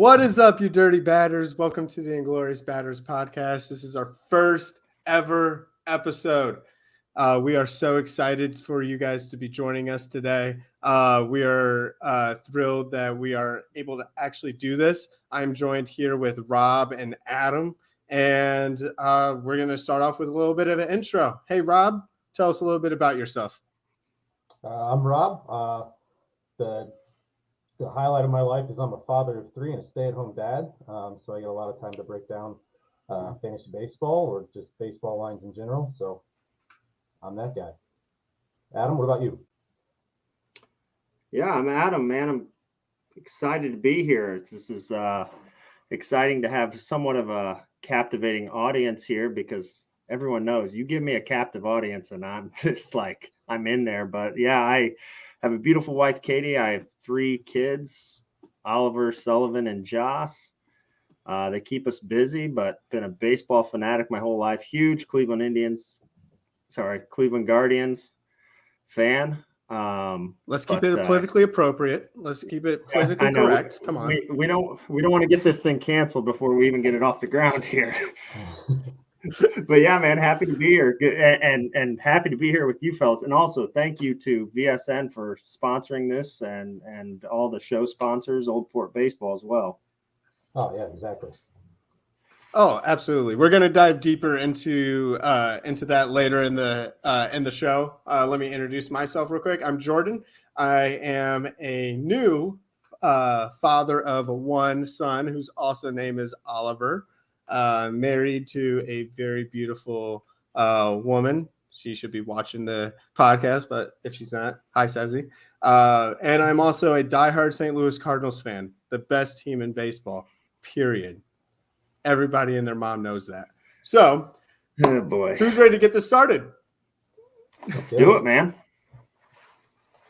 What is up, you dirty batters? Welcome to the Inglorious Batters podcast. This is our first ever episode. We are so excited for you guys to be joining us today. We are thrilled that we are able to actually do this. I'm joined here with Rob and Adam, and we're going to start off with a little bit of an intro. Hey, Rob, tell us a little bit about yourself. I'm Rob. The highlight of my life is I'm a father of three and a stay-at-home dad. So I get a lot of time to break down fantasy baseball or just baseball lines in general. So I'm that guy. Adam, what about you? Yeah, I'm Adam, man. I'm excited to be here. This is exciting to have somewhat of a captivating audience here because everyone knows you give me a captive audience and I'm just like, I'm in there. But yeah, I have a beautiful wife, Katie. I have 3 kids, Oliver, Sullivan, and Joss. They keep us busy, but been a baseball fanatic my whole life. Huge Cleveland Guardians fan. Let's keep it politically appropriate. Let's keep it politically correct. Come on. We don't want to get this thing canceled before we even get it off the ground here. But yeah, man, happy to be here and happy to be here with you fellas. And also thank you to VSN for sponsoring this and all the show sponsors, Old Fort Baseball as well. Oh yeah, exactly. Oh, absolutely. We're going to dive deeper into that later in the show. Let me introduce myself real quick. I'm Jordan. I am a new father of one son whose also name is Oliver. Married to a very beautiful woman. She should be watching the podcast, but if she's not, hi, Sezzy. And I'm also a diehard St. Louis Cardinals fan, the best team in baseball, period. Everybody and their mom knows that. So, oh boy, who's ready to get this started? Let's do it, man.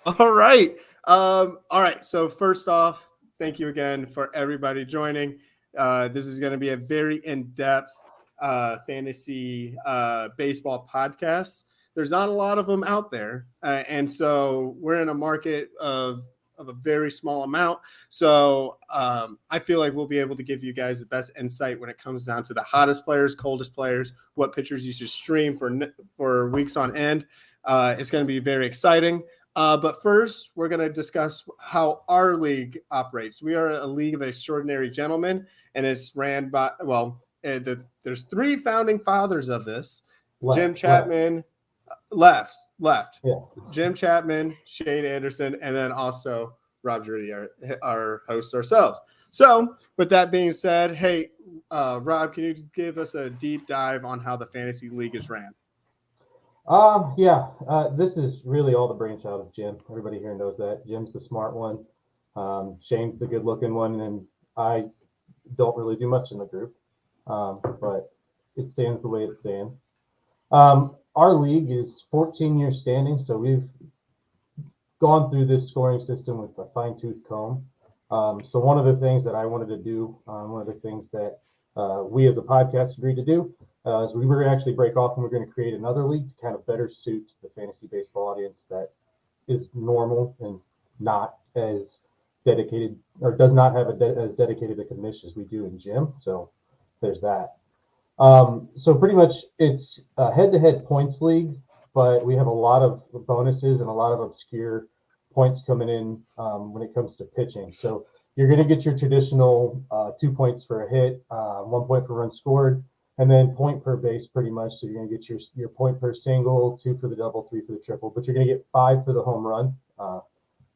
All right. All right. So first off, thank you again for everybody joining. This is going to be a very in-depth fantasy baseball podcast. There's not a lot of them out there. And so we're in a market of a very small amount. So I feel like we'll be able to give you guys the best insight when it comes down to the hottest players, coldest players, what pitchers you should stream for weeks on end. It's going to be very exciting. But first, we're going to discuss how our league operates. We are a league of extraordinary gentlemen, and it's ran by, there's 3 founding fathers of this. Jim Chapman, left. Yeah. Jim Chapman, Shane Anderson, and then also Rob Drury, our hosts ourselves. So with that being said, hey, Rob, can you give us a deep dive on how the fantasy league is ran? This is really all the brainchild of Jim. Everybody here knows that. Jim's the smart one. Shane's the good-looking one, and I don't really do much in the group, but it stands the way it stands. Our league is 14 years standing, so we've gone through this scoring system with a fine-tooth comb. So one of the things that I wanted to do, one of the things that we as a podcast agreed to do, is we were going to actually break off and we're going to create another league to kind of better suit the fantasy baseball audience that is normal and not as dedicated or does not have as dedicated a commission as we do in gym. So there's that. So pretty much it's a head-to-head points league, but we have a lot of bonuses and a lot of obscure points coming in when it comes to pitching. So you're going to get your traditional 2 points for a hit, 1 point per run scored, and then point per base pretty much. So you're going to get your point per single, 2 for the double, 3 for the triple, but you're going to get 5 for the home run.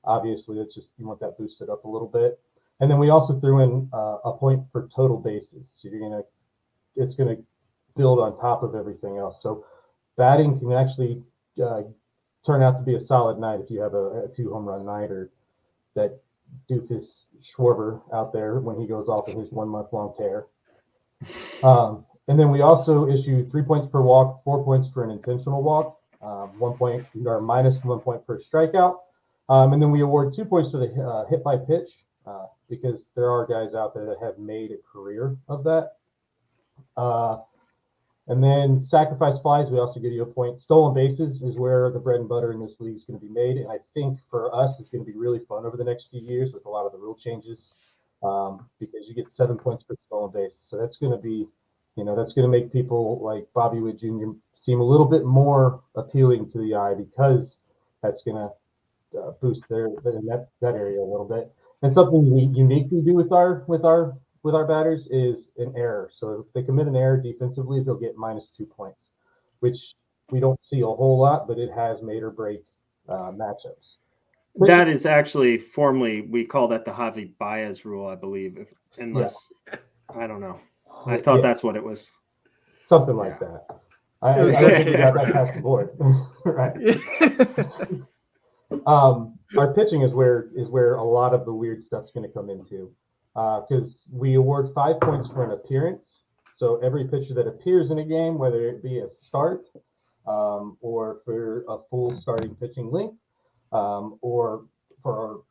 Obviously, that's just, you want that boosted up a little bit. And then we also threw in a point for total bases. So it's going to build on top of everything else. So batting can actually turn out to be a solid night if you have a 2 home run night, or that doofus Schwarber out there when he goes off in his 1 month long tear. And then we also issue 3 points per walk, 4 points for an intentional walk, 1 point or minus 1 point per strikeout. And then we award 2 points for the hit by pitch because there are guys out there that have made a career of that. And then sacrifice flies, we also give you a point. Stolen bases is where the bread and butter in this league is going to be made. And I think for us, it's going to be really fun over the next few years with a lot of the rule changes because you get 7 points per stolen base. So that's going to be, that's going to make people like Bobby Witt Jr. seem a little bit more appealing to the eye because that's going to boost their that area a little bit. And something we uniquely do with our batters is an error. So if they commit an error defensively, they'll get -2 points, which we don't see a whole lot, but it has made or break matchups. That is actually formally, we call that the Javi Baez rule, I believe. Unless, I don't know. I thought that's what it was. Something like that. I don't think we got that past the board. Right. Our pitching is where a lot of the weird stuff's going to come into, because we award 5 points for an appearance. So every pitcher that appears in a game, whether it be a start or for a full starting pitching length, or for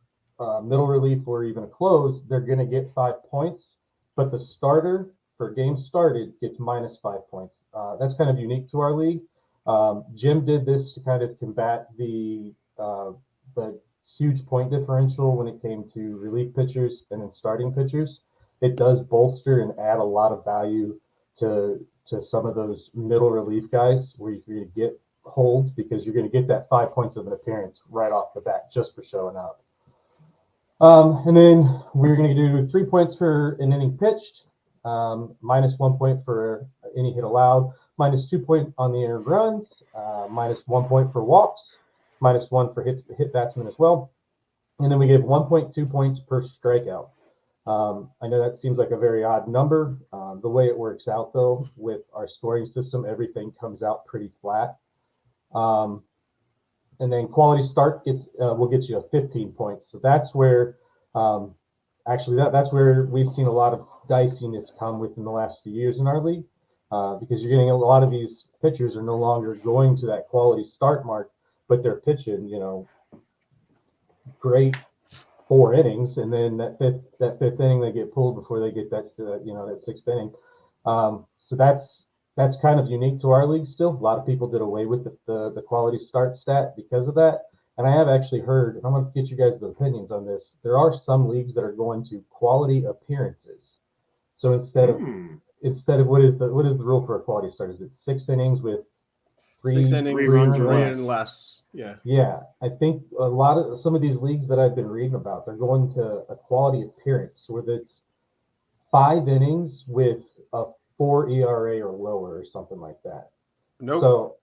middle relief or even a close, they're going to get 5 points. But the starter for game started gets -5 points. That's kind of unique to our league. Jim did this to kind of combat the huge point differential when it came to relief pitchers and then starting pitchers. It does bolster and add a lot of value to some of those middle relief guys where you're going to get holds because you're going to get that 5 points of an appearance right off the bat just for showing up. And then we're going to do 3 points for an inning pitched, -1 point for any hit allowed, -2 point on the earned runs, -1 point for walks, -1 for hit batsmen as well. And then we give 1.2 points per strikeout. I know that seems like a very odd number. The way it works out, though, with our scoring system, everything comes out pretty flat. And then quality start will get you a 15 points. So that's where, that's where we've seen a lot of diciness come within the last few years in our league, because you're getting a lot of these pitchers are no longer going to that quality start mark, but they're pitching, great 4 innings, and then that fifth inning they get pulled before they get that 6th inning. So that's kind of unique to our league still. A lot of people did away with the quality start stat because of that. And I have actually heard, and I'm going to get you guys' opinions on this, there are some leagues that are going to quality appearances. So instead of what is the rule for a quality start? Is it 6 innings with 6 innings, 3 runs or and less? Yeah. Yeah. I think some of these leagues that I've been reading about, they're going to a quality appearance where it's 5 innings with a 4 ERA or lower or something like that. Nope. So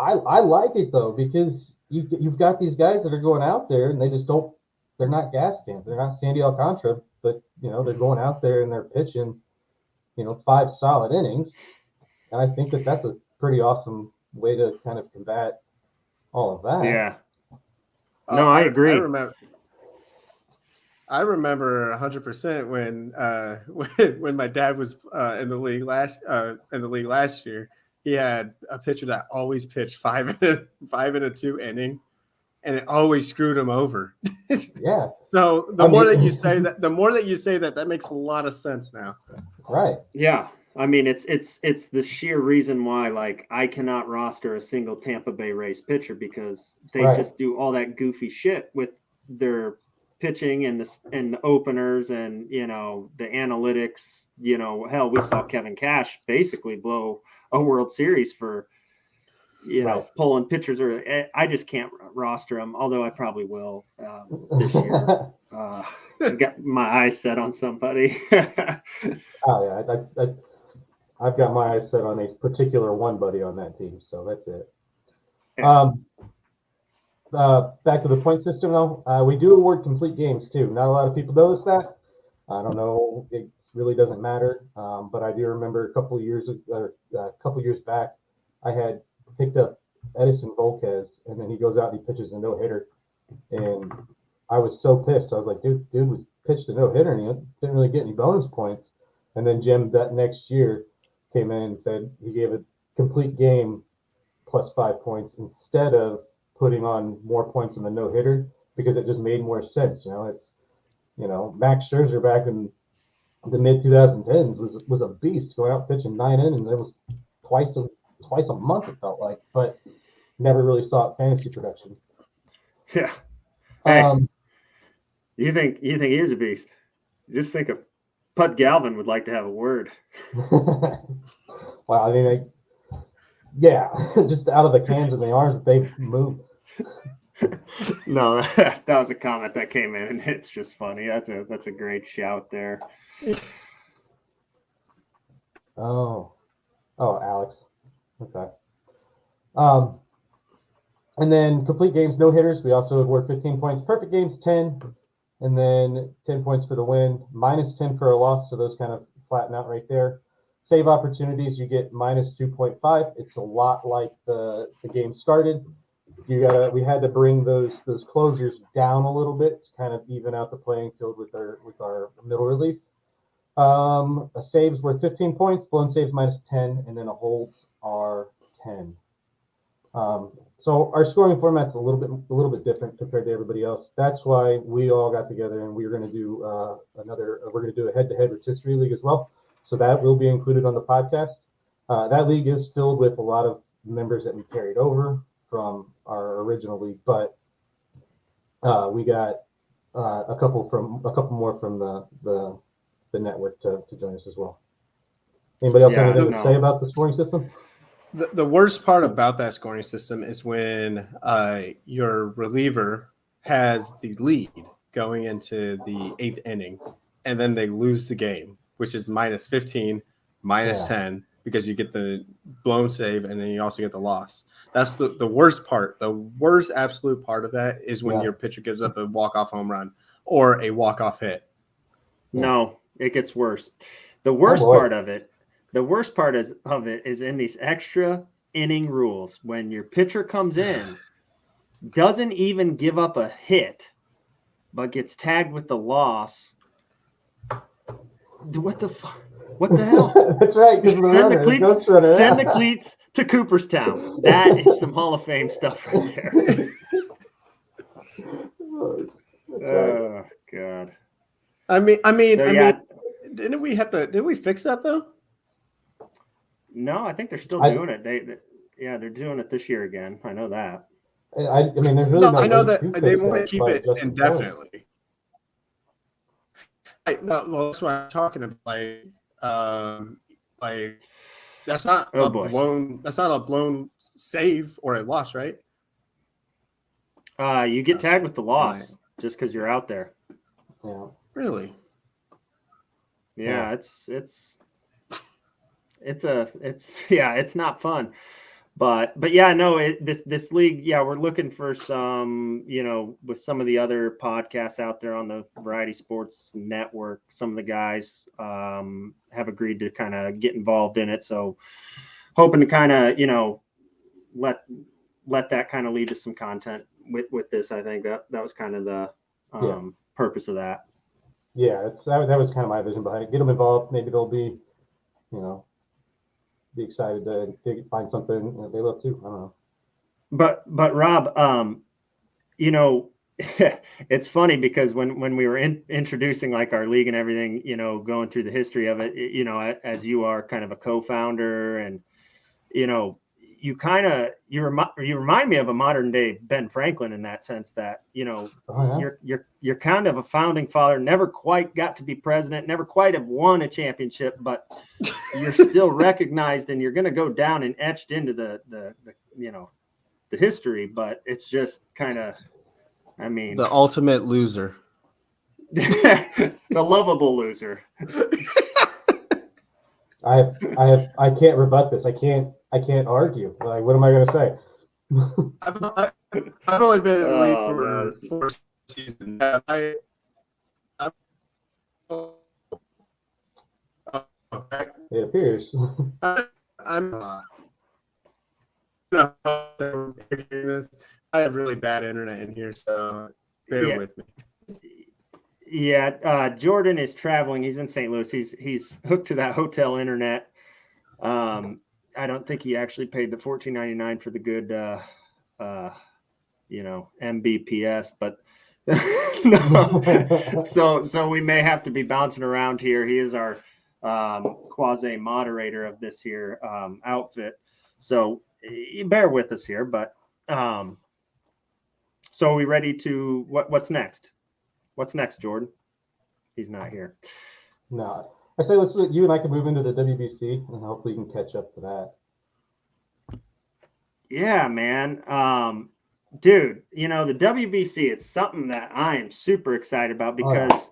I like it though, because you've got these guys that are going out there and they're not gas cans. They're not Sandy Alcantara, but they're going out there and they're pitching, 5 solid innings. And I think that's a pretty awesome way to kind of combat all of that. Yeah. No, I agree. I remember 100% when my dad was in the league last year. He had a pitcher that always pitched 5 in a 2 inning, and it always screwed him over. Yeah. So the more that you say that, that makes a lot of sense now. Right. Yeah. I mean, it's the sheer reason why, like, I cannot roster a single Tampa Bay Rays pitcher because they just do all that goofy shit with their pitching and the openers and the analytics. Hell, we saw Kevin Cash basically blow a World Series for pulling pitchers. Or I just can't roster them, although I probably will this year. I've got my eyes set on somebody. Oh yeah, I've got my eyes set on a particular one buddy on that team, so that's it. Yeah. Back to the point system though, we do award complete games too. Not a lot of people notice that. I don't know, it really doesn't matter. But I do remember a couple years back, I had picked up Edison Volquez, and then he goes out and he pitches a no-hitter, and I was so pissed. I was like, dude was pitched a no-hitter and he didn't really get any bonus points. And then Jim that next year came in and said he gave a complete game plus 5 points instead of putting on more points in the no-hitter because it just made more sense. It's Max Scherzer back in the mid 2010s was a beast, going out pitching 9 innings. It was twice a month, it felt like, but never really saw it fantasy production. Yeah. Hey, you think he is a beast? Just think of Pud Galvin would like to have a word. Wow, I mean, yeah, just out of the cans and the arms that they move. No, that was a comment that came in, and it's just funny. That's a great shout there. Oh, Alex. Okay. And then complete games, no hitters. We also award 15 points. Perfect games, 10. And then 10 points for the win, minus 10 for a loss. So those kind of flatten out right there. Save opportunities, you get minus 2.5. It's a lot like the game started. We had to bring those closers down a little bit to kind of even out the playing field with our middle relief. A save's worth 15 points, blown saves minus 10, and then a holds are 10. So our scoring format's a little bit different compared to everybody else. That's why we all got together and we're going to do we're going to do a head-to-head rotisserie league as well. So that will be included on the podcast. That league is filled with a lot of members that we carried over from our original league, but we got a couple more from the network to join us as well. Anybody else have anything to say about the scoring system? The worst part about that scoring system is when your reliever has the lead going into the 8th inning, and then they lose the game, which is minus 15, minus 10, because you get the blown save, and then you also get the loss. That's the worst part. The worst absolute part of that is when your pitcher gives up a walk-off home run or a walk-off hit. No, it gets worse. The worst part of it is in these extra inning rules. When your pitcher comes in, doesn't even give up a hit, but gets tagged with the loss. What the fuck? What the hell? That's right. Send the cleats to Cooperstown. That is some Hall of Fame stuff right there. Oh God. I mean, didn't we fix that though? No, I think they're still doing it. They're doing it this year again. I know that. I mean, there's really I know that they want to keep it indefinitely. That's what I'm talking about. Like that's not a blown save or a loss, right? You get tagged with the loss just because you're out there. Yeah. Really? Yeah, it's not fun. But yeah, no, this league, we're looking for some, with some of the other podcasts out there on the Variety Sports Network, some of the guys have agreed to kind of get involved in it. So hoping to kind of, let that kind of lead to some content with this. I think that was kind of the purpose of that. Yeah, that was kind of my vision behind it. Get them involved. Maybe they'll be, be excited to find something that they love too. I don't know. But Rob, it's funny because when we were introducing like our league and everything, going through the history of it, as you are kind of a co-founder and, you remind me of a modern day Ben Franklin in that sense that, you're kind of a founding father, never quite got to be president, never quite have won a championship, but you're still recognized and you're going to go down and etched into the history. But it's just kind of, I mean, the ultimate loser, the lovable loser. I can't rebut this. I can't argue. Like, what am I going to say? I've only been in the league for 4 seasons. It appears. I have really bad internet in here, so bear with me. Yeah, Jordan is traveling. He's in St. Louis. He's hooked to that hotel internet. I don't think he actually paid the $14.99 for the good, Mbps, but no. So we may have to be bouncing around here. He is our quasi moderator of this here outfit. So you bear with us here, but so are we ready to what's next? What's next, Jordan? he's not here. No, I say you and I can move into the WBC, and hopefully you can catch up to that. Yeah, man. Dude, the WBC, it's something that I am super excited about because,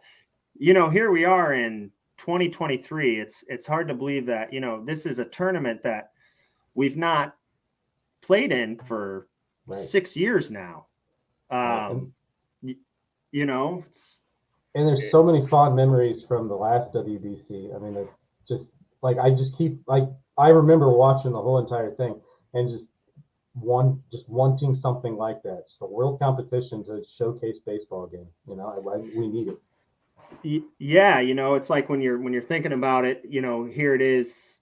here we are in 2023. It's hard to believe that, this is a tournament that we've not played in for 6 years now. And there's it's so many fond memories from the last WBC. I mean, I remember watching the whole entire thing and just wanting something like that, just a world competition to showcase baseball again. We need it. Yeah, it's like when you're thinking about it, here it is,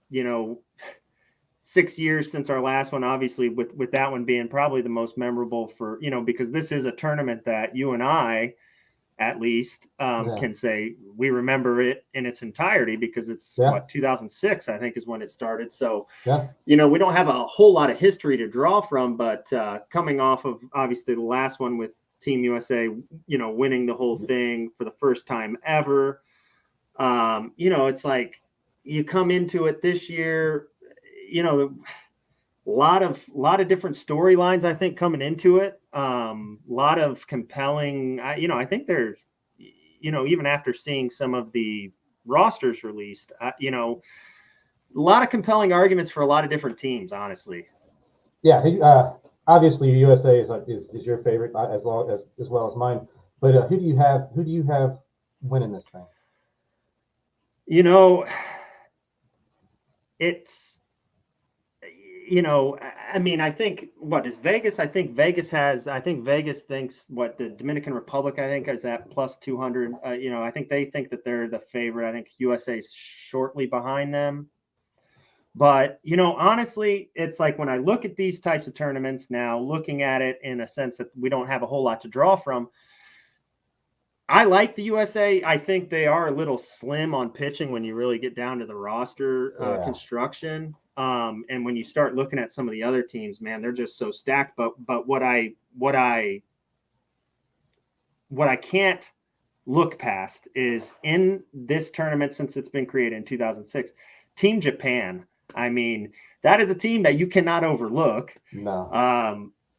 6 years since our last one, obviously with that one being probably the most memorable for, because this is a tournament that you and I at least can say we remember it in its entirety because it's 2006, I think, is when it started. So, we don't have a whole lot of history to draw from, but coming off of obviously the last one with Team USA, winning the whole thing for the first time ever, it's like you come into it this year, a lot of different storylines, I think, coming into it. A lot of compelling, I think there's, even after seeing some of the rosters released, a lot of compelling arguments for a lot of different teams, honestly. Yeah. Obviously USA is your favorite as well as mine. But who do you have winning this thing? It's, I mean, I think what is Vegas? I think Vegas thinks what the Dominican Republic, I think, is at plus 200. I think they think that they're the favorite. I think USA is shortly behind them. But, honestly, it's like when I look at these types of tournaments now, looking at it in a sense that we don't have a whole lot to draw from, I like the USA. I think they are a little slim on pitching when you really get down to the roster construction. And when you start looking at some of the other teams, man, they're just so stacked. But what I can't look past is in this tournament, since it's been created in 2006, Team Japan. I mean, that is a team that you cannot overlook. No.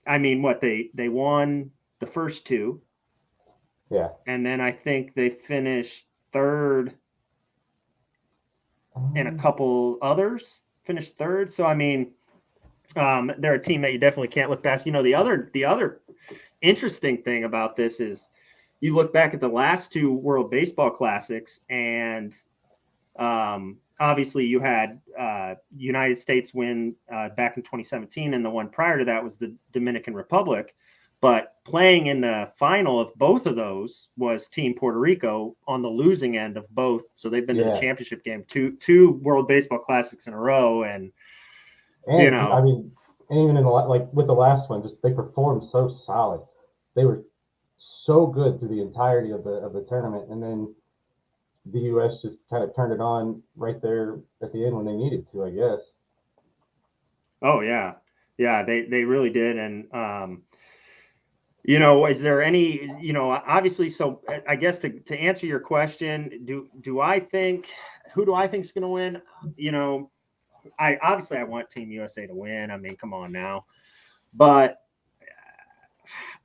I mean, they won the first two. Yeah. And then I think they finished third and a couple others finished third. So, I mean, they're a team that you definitely can't look past. The other interesting thing about this is you look back at the last two World Baseball Classics, and obviously you had United States win back in 2017, and the one prior to that was the Dominican Republic. But playing in the final of both of those was Team Puerto Rico on the losing end of both. So they've been to the championship game, two World Baseball Classics in a row. And I mean, even with the last one, just they performed so solid. They were so good through the entirety of the tournament. And then the U.S. just kind of turned it on right there at the end when they needed to, I guess. Oh, yeah. Yeah, they really did. And, is there any, obviously, so I guess to answer your question, who do I think is going to win? I want Team USA to win. I mean, come on now. But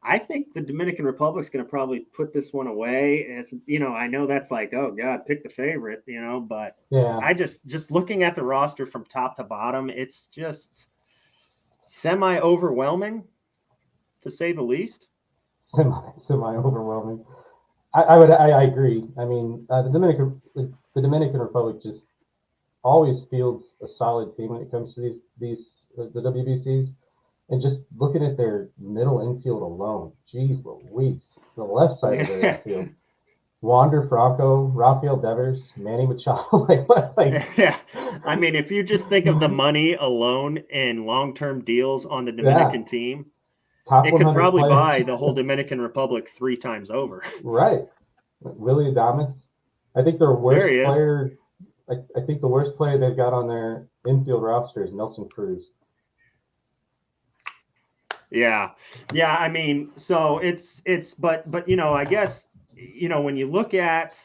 I think the Dominican Republic's going to probably put this one away. As I know that's like, oh God, pick the favorite, but I just looking at the roster from top to bottom, it's just semi overwhelming, to say the least. Semi overwhelming. I agree. I mean, the Dominican Republic just always fields a solid team when it comes to the WBCs. And just looking at their middle infield alone, geez Louise, the left side of their infield, Wander Franco, Rafael Devers, Manny Machado, yeah. I mean, if you just think of the money alone in long-term deals on the Dominican team, it could probably buy the whole Dominican Republic 3 times over. Right. Willie Adames. I think their worst player. I think the worst player they've got on their infield roster is Nelson Cruz. Yeah. I mean, so it's, but I guess, when you look at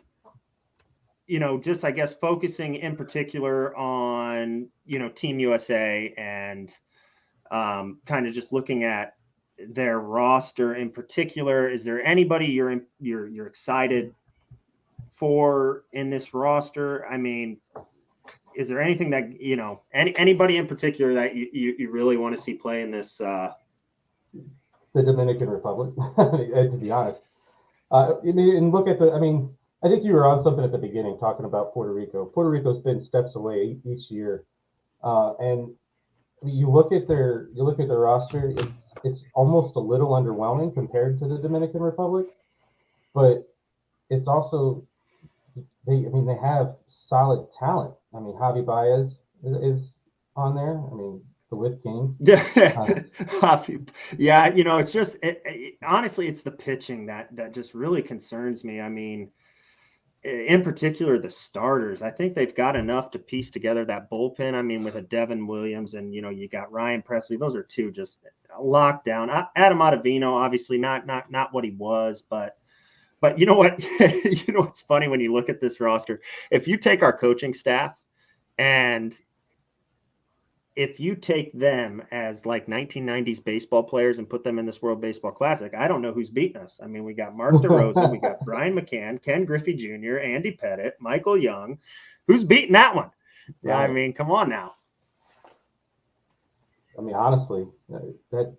just I guess focusing in particular on Team USA and kind of just looking at their roster in particular. Is there anybody you're excited for in this roster? I mean, is there anything that anybody in particular that you really want to see play in this? The Dominican Republic, to be honest. And look at I think you were on something at the beginning talking about Puerto Rico. Puerto Rico's been steps away each year, and you look at their roster. It's almost a little underwhelming compared to the Dominican Republic, but it's also they have solid talent. I mean, Javi Baez is on there. I mean, the Whip King. Yeah, it's just honestly, it's the pitching that just really concerns me. I mean, in particular, the starters. I think they've got enough to piece together that bullpen. I mean, with a Devin Williams and you got Ryan Presley. Those are two just locked down. Adam Ottavino, obviously not what he was, but you know what? It's funny when you look at this roster. If you take our coaching staff and if you take them as like 1990s baseball players and put them in this World Baseball Classic, I don't know who's beating us. I mean, we got Mark DeRosa, we got Brian McCann, Ken Griffey Jr., Andy Pettit, Michael Young. Who's beating that one? Right. I mean, come on now. I mean, honestly, that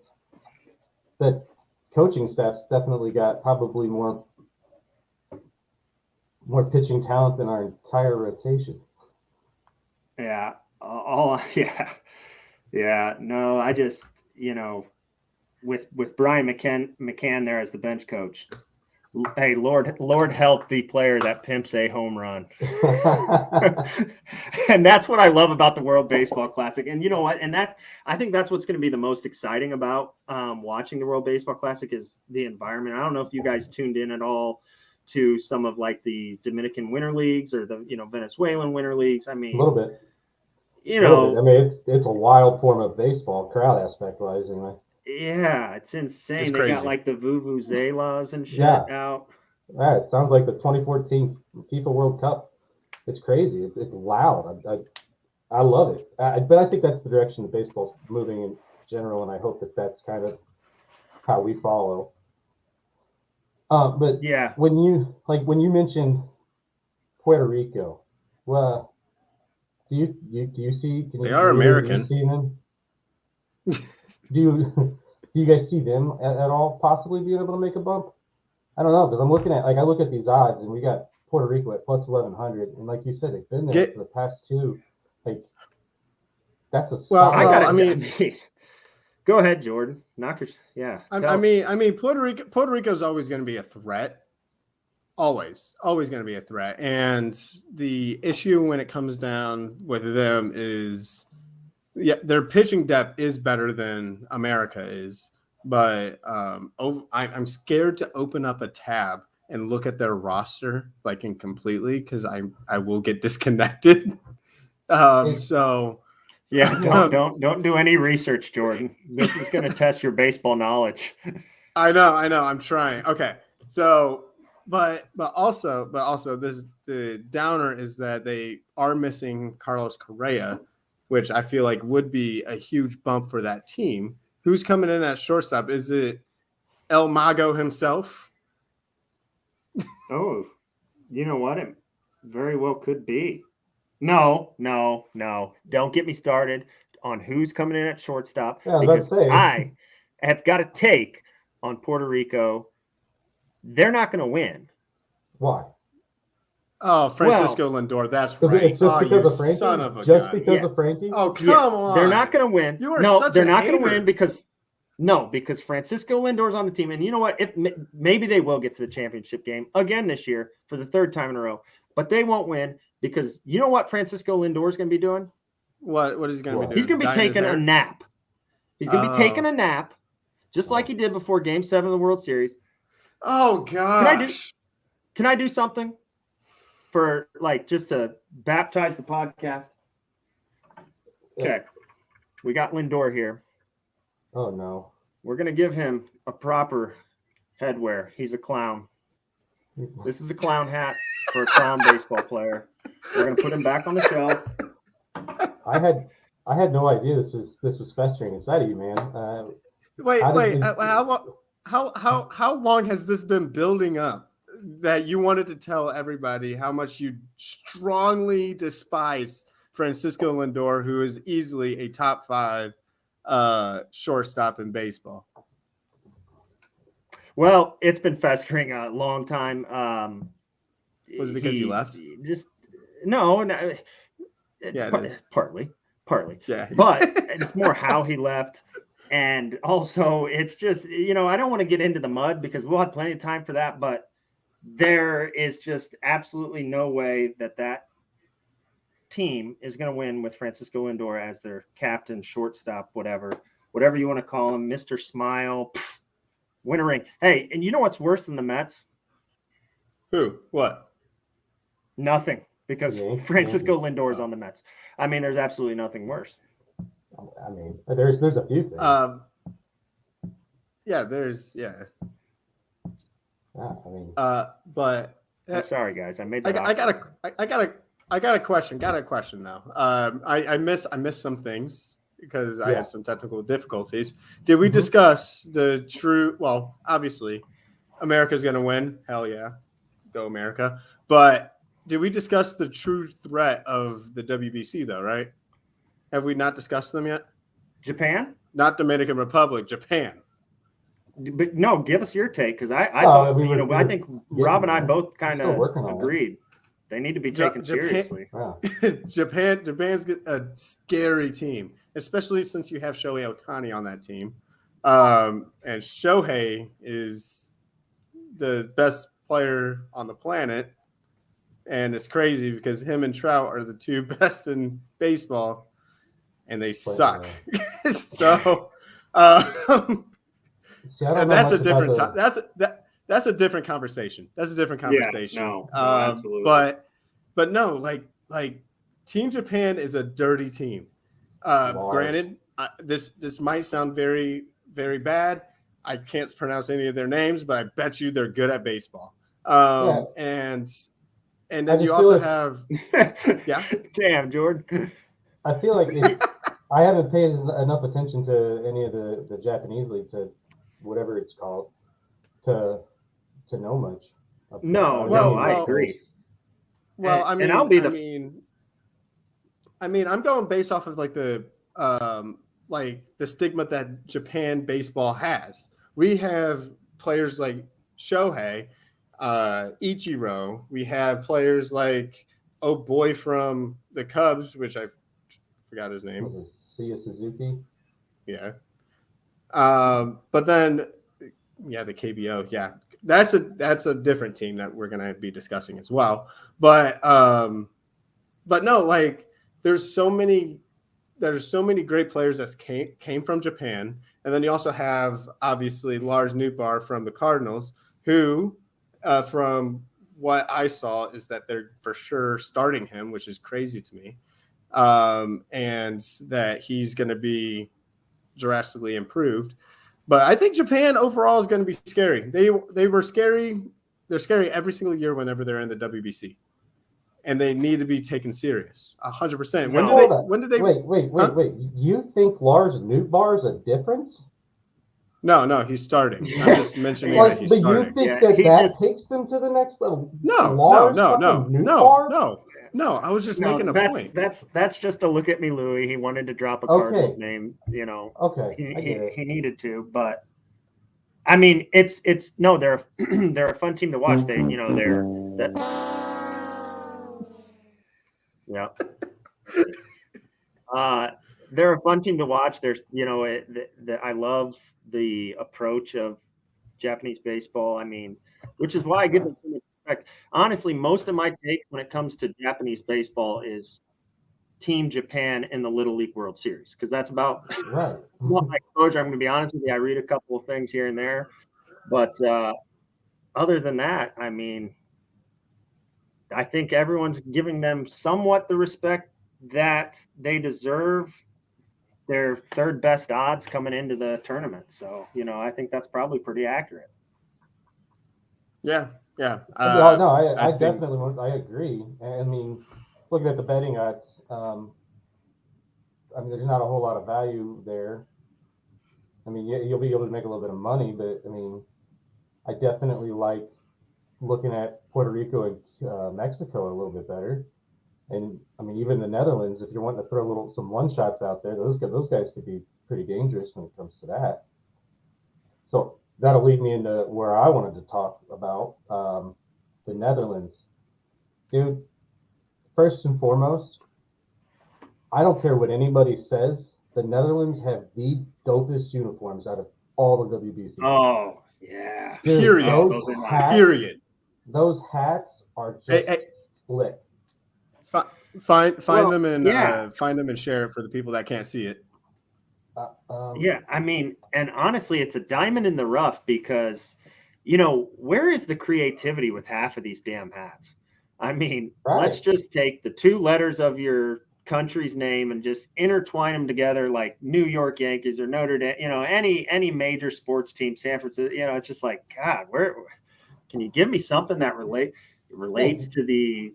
coaching staff's definitely got probably more pitching talent than our entire rotation. Yeah. Yeah. No, I just, with Brian McCann there as the bench coach. Hey, Lord help the player that pimps a home run. And that's what I love about the World Baseball Classic. And you know what? And I think that's what's going to be the most exciting about watching the World Baseball Classic is the environment. I don't know if you guys tuned in at all to some of like the Dominican Winter Leagues or the, Venezuelan Winter Leagues. I mean, a little bit. I mean, it's a wild form of baseball, crowd aspect wise, anyway. Yeah, it's insane. It's they crazy. Got like the vuvuzelas and shit out. Yeah, it sounds like the 2014 FIFA World Cup. It's crazy. It's loud. I love it. But I think that's the direction that baseball's moving in general, and I hope that that's kind of how we follow. But yeah, when you mentioned Puerto Rico, well, do you see? They are American. Do you see them? do you guys see them at all possibly being able to make a bump? I don't know, because I'm looking at I look at these odds, and we got Puerto Rico at plus 1100, and like you said, they've been there for the past two. Like that's a go ahead, Jordan. Knockers. Yeah. I mean, Puerto Rico is always going to be a threat. Always going to be a threat. And the issue when it comes down with them is, their pitching depth is better than America is. But I'm scared to open up a tab and look at their roster like completely because I will get disconnected. So. Yeah, don't do any research, Jordan. This is going to test your baseball knowledge. I know. I'm trying. Okay, so but also the downer is that they are missing Carlos Correa, which I feel like would be a huge bump for that team. Who's coming in at shortstop? Is it El Mago himself? Oh, you know what? It very well could be. No. Don't get me started on who's coming in at shortstop because I have got a take on Puerto Rico. They're not going to win. Why? Oh, Francisco Lindor. That's right. It's just because of Frankie? Son of a just gun. Because of Frankie? Oh, come on. They're not going to win. You are such a they're not hater. going to win because Francisco Lindor's on the team. And you know what? Maybe they will get to the championship game again this year for the third time in a row. But they won't win because you know what Francisco Lindor is going to be doing? What is he going to be doing? He's going to be taking a nap. He's going to be taking a nap, just like he did before Game 7 of the World Series. Oh, gosh. Can I do something for, just to baptize the podcast? Okay. We got Lindor here. Oh, no. We're going to give him a proper headwear. He's a clown. This is a clown hat for a clown baseball player. We're gonna put him back on the shelf. I had no idea this was festering inside of you, man. Wait, How did wait. this- How long has this been building up that you wanted to tell everybody how much you strongly despise Francisco Lindor, who is easily a top 5 shortstop in baseball? Well, it's been festering a long time. Was it because he left? Just no. Yeah, it is. Partly, Yeah, but it's more how he left, and also it's just I don't want to get into the mud because we'll have plenty of time for that. But there is just absolutely no way that team is going to win with Francisco Lindor as their captain, shortstop, whatever you want to call him, Mr. Smile, win a ring. Hey, and you know what's worse than the Mets? Who? What? Nothing, because Francisco Lindor is on the Mets. I mean, there's absolutely nothing worse. I mean, there's a few things. Yeah. Yeah, I mean, But I'm sorry, guys. I made that. I got a question. Got a question now. I missed some things because I had some technical difficulties. Did we discuss the true? Well, obviously, America's going to win. Hell yeah, go America! But did we discuss the true threat of the WBC though? Right? Have we not discussed them yet? Japan? Not Dominican Republic, Japan. But no, give us your take because I think Rob and I both kind of agreed they need to be taken seriously. wow. Japan's a scary team, especially since you have Shohei Ohtani on that team, and Shohei is the best player on the planet, and it's crazy because him and Trout are the 2 best in baseball, and they suck. So. See, I don't know That's a much different about that's a different conversation. That's a different conversation. Yeah, no, absolutely. But no, like Team Japan is a dirty team. Granted, this might sound very, very bad. I can't pronounce any of their names, but I bet you they're good at baseball. And then you also have Damn, Jordan. I feel like I haven't paid enough attention to any of the Japanese league, to whatever it's called, to know much. I agree. Well, I'm going based off of like the stigma that Japan baseball has. We have players like Shohei, Ichiro. We have players like boy from the Cubs, which I forgot his name. Sia Suzuki. Yeah. But then, the KBO. Yeah, that's a different team that we're gonna be discussing as well. But no, like there's so many great players that came from Japan, and then you also have obviously Lars Nootbaar from the Cardinals, who, from what I saw, is that they're for sure starting him, which is crazy to me, and that he's going to be drastically improved. But I think Japan overall is going to be scary. They were scary. They're scary every single year whenever they're in the WBC. And they need to be taken serious, 100%. When did they? Wait. You think Lars Nootbaar is a difference? No, he's starting. I'm just mentioning that he's starting. But you think that takes them to the next level? No. I was just making a point. That's just a look at me, Louie. He wanted to drop a Cardinals name. Okay. He needed to, but I mean, it's they're they're a fun team to watch. They're a fun team to watch. There's, I love the approach of Japanese baseball. I mean, which is why I give them so much respect. Honestly, most of my take when it comes to Japanese baseball is Team Japan in the Little League World Series, because that's about right. my exposure. I'm going to be honest with you. I read a couple of things here and there, but other than that, I mean, I think everyone's giving them somewhat the respect that they deserve. Their third best odds coming into the tournament. So, I think that's probably pretty accurate. Yeah. Yeah. No, I think- definitely I agree. I mean, looking at the betting odds, I mean, there's not a whole lot of value there. I mean, you'll be able to make a little bit of money, but I mean, I definitely like looking at Puerto Rico and Mexico a little bit better. And I mean, even the Netherlands, if you're wanting to throw some one shots out there, those guys could be pretty dangerous when it comes to that. So that'll lead me into where I wanted to talk about the Netherlands. Dude, first and foremost, I don't care what anybody says. The Netherlands have the dopest uniforms out of all the WBC. Oh, yeah. Dude, Period. Those are nice. Period. Those hats are just slick. Find Well, them and yeah. find them and share it for the people that can't see it. Yeah, I mean, and honestly, it's a diamond in the rough because, you know, where is the creativity with half of these damn hats? I mean, let's Right. just take the two letters of your country's name and just intertwine them together like New York Yankees or Notre Dame, you know, any major sports team, San Francisco, you know, it's just like, God, where can you give me something that relates to the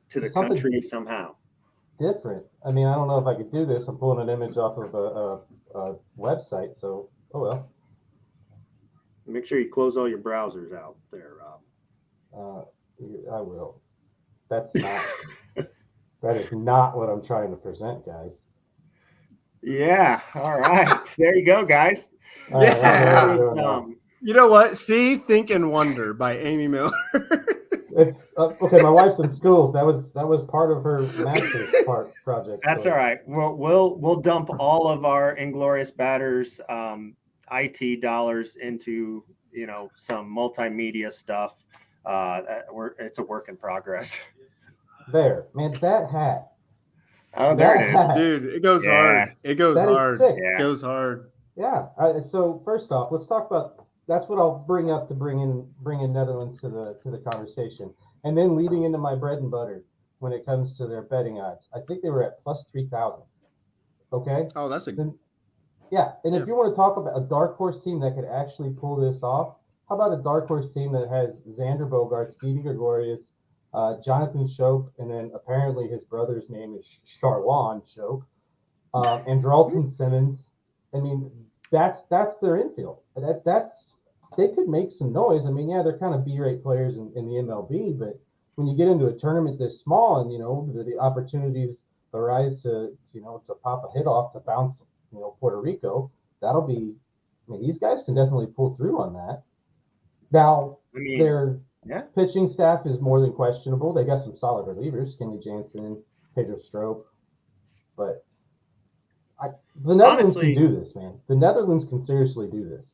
Something country somehow? different. I mean, I don't know if I could do this. I'm pulling an image off of a website, so oh well. Make sure you close all your browsers out there, Rob. I will. That's not. That is not what I'm trying to present, guys. Yeah. All right. There you go, guys. All right, Yeah. what are we doing now? You know what? See, Think and Wonder by Amy Miller. It's okay. My wife's in school. So that was part of her master's project. That's so. all right. We'll dump all of our Inglorious batters IT dollars into, you know, some multimedia stuff. It's a work in progress. There, man, that hat. Oh, there it is. Dude, it goes Yeah. hard. It goes That is hard. sick. It goes hard. Yeah. So first off, let's talk about. That's what I'll bring up to bring in Netherlands to the conversation, and then leading into my bread and butter when it comes to their betting odds. I think they were at plus 3,000. Okay. Oh, that's a Yeah, and Yeah. if you want to talk about a dark horse team that could actually pull this off, how about a dark horse team that has Xander Bogaerts, Didi Gregorius, Jonathan Schoop, and then apparently his brother's name is Charwan Schoop, and Dralton Simmons. I mean, that's their infield. That's they could make some noise. I mean, yeah, they're kind of B-rate players in the MLB, but when you get into a tournament this small and, you know, the opportunities arise to pop a hit off to bounce, you know, Puerto Rico, that'll be, I mean, these guys can definitely pull through on that. Now, I mean, their yeah. pitching staff is more than questionable. They got some solid relievers, Kenny Jansen, Pedro Strop, but the Netherlands Honestly, can do this, man. The Netherlands can seriously do this.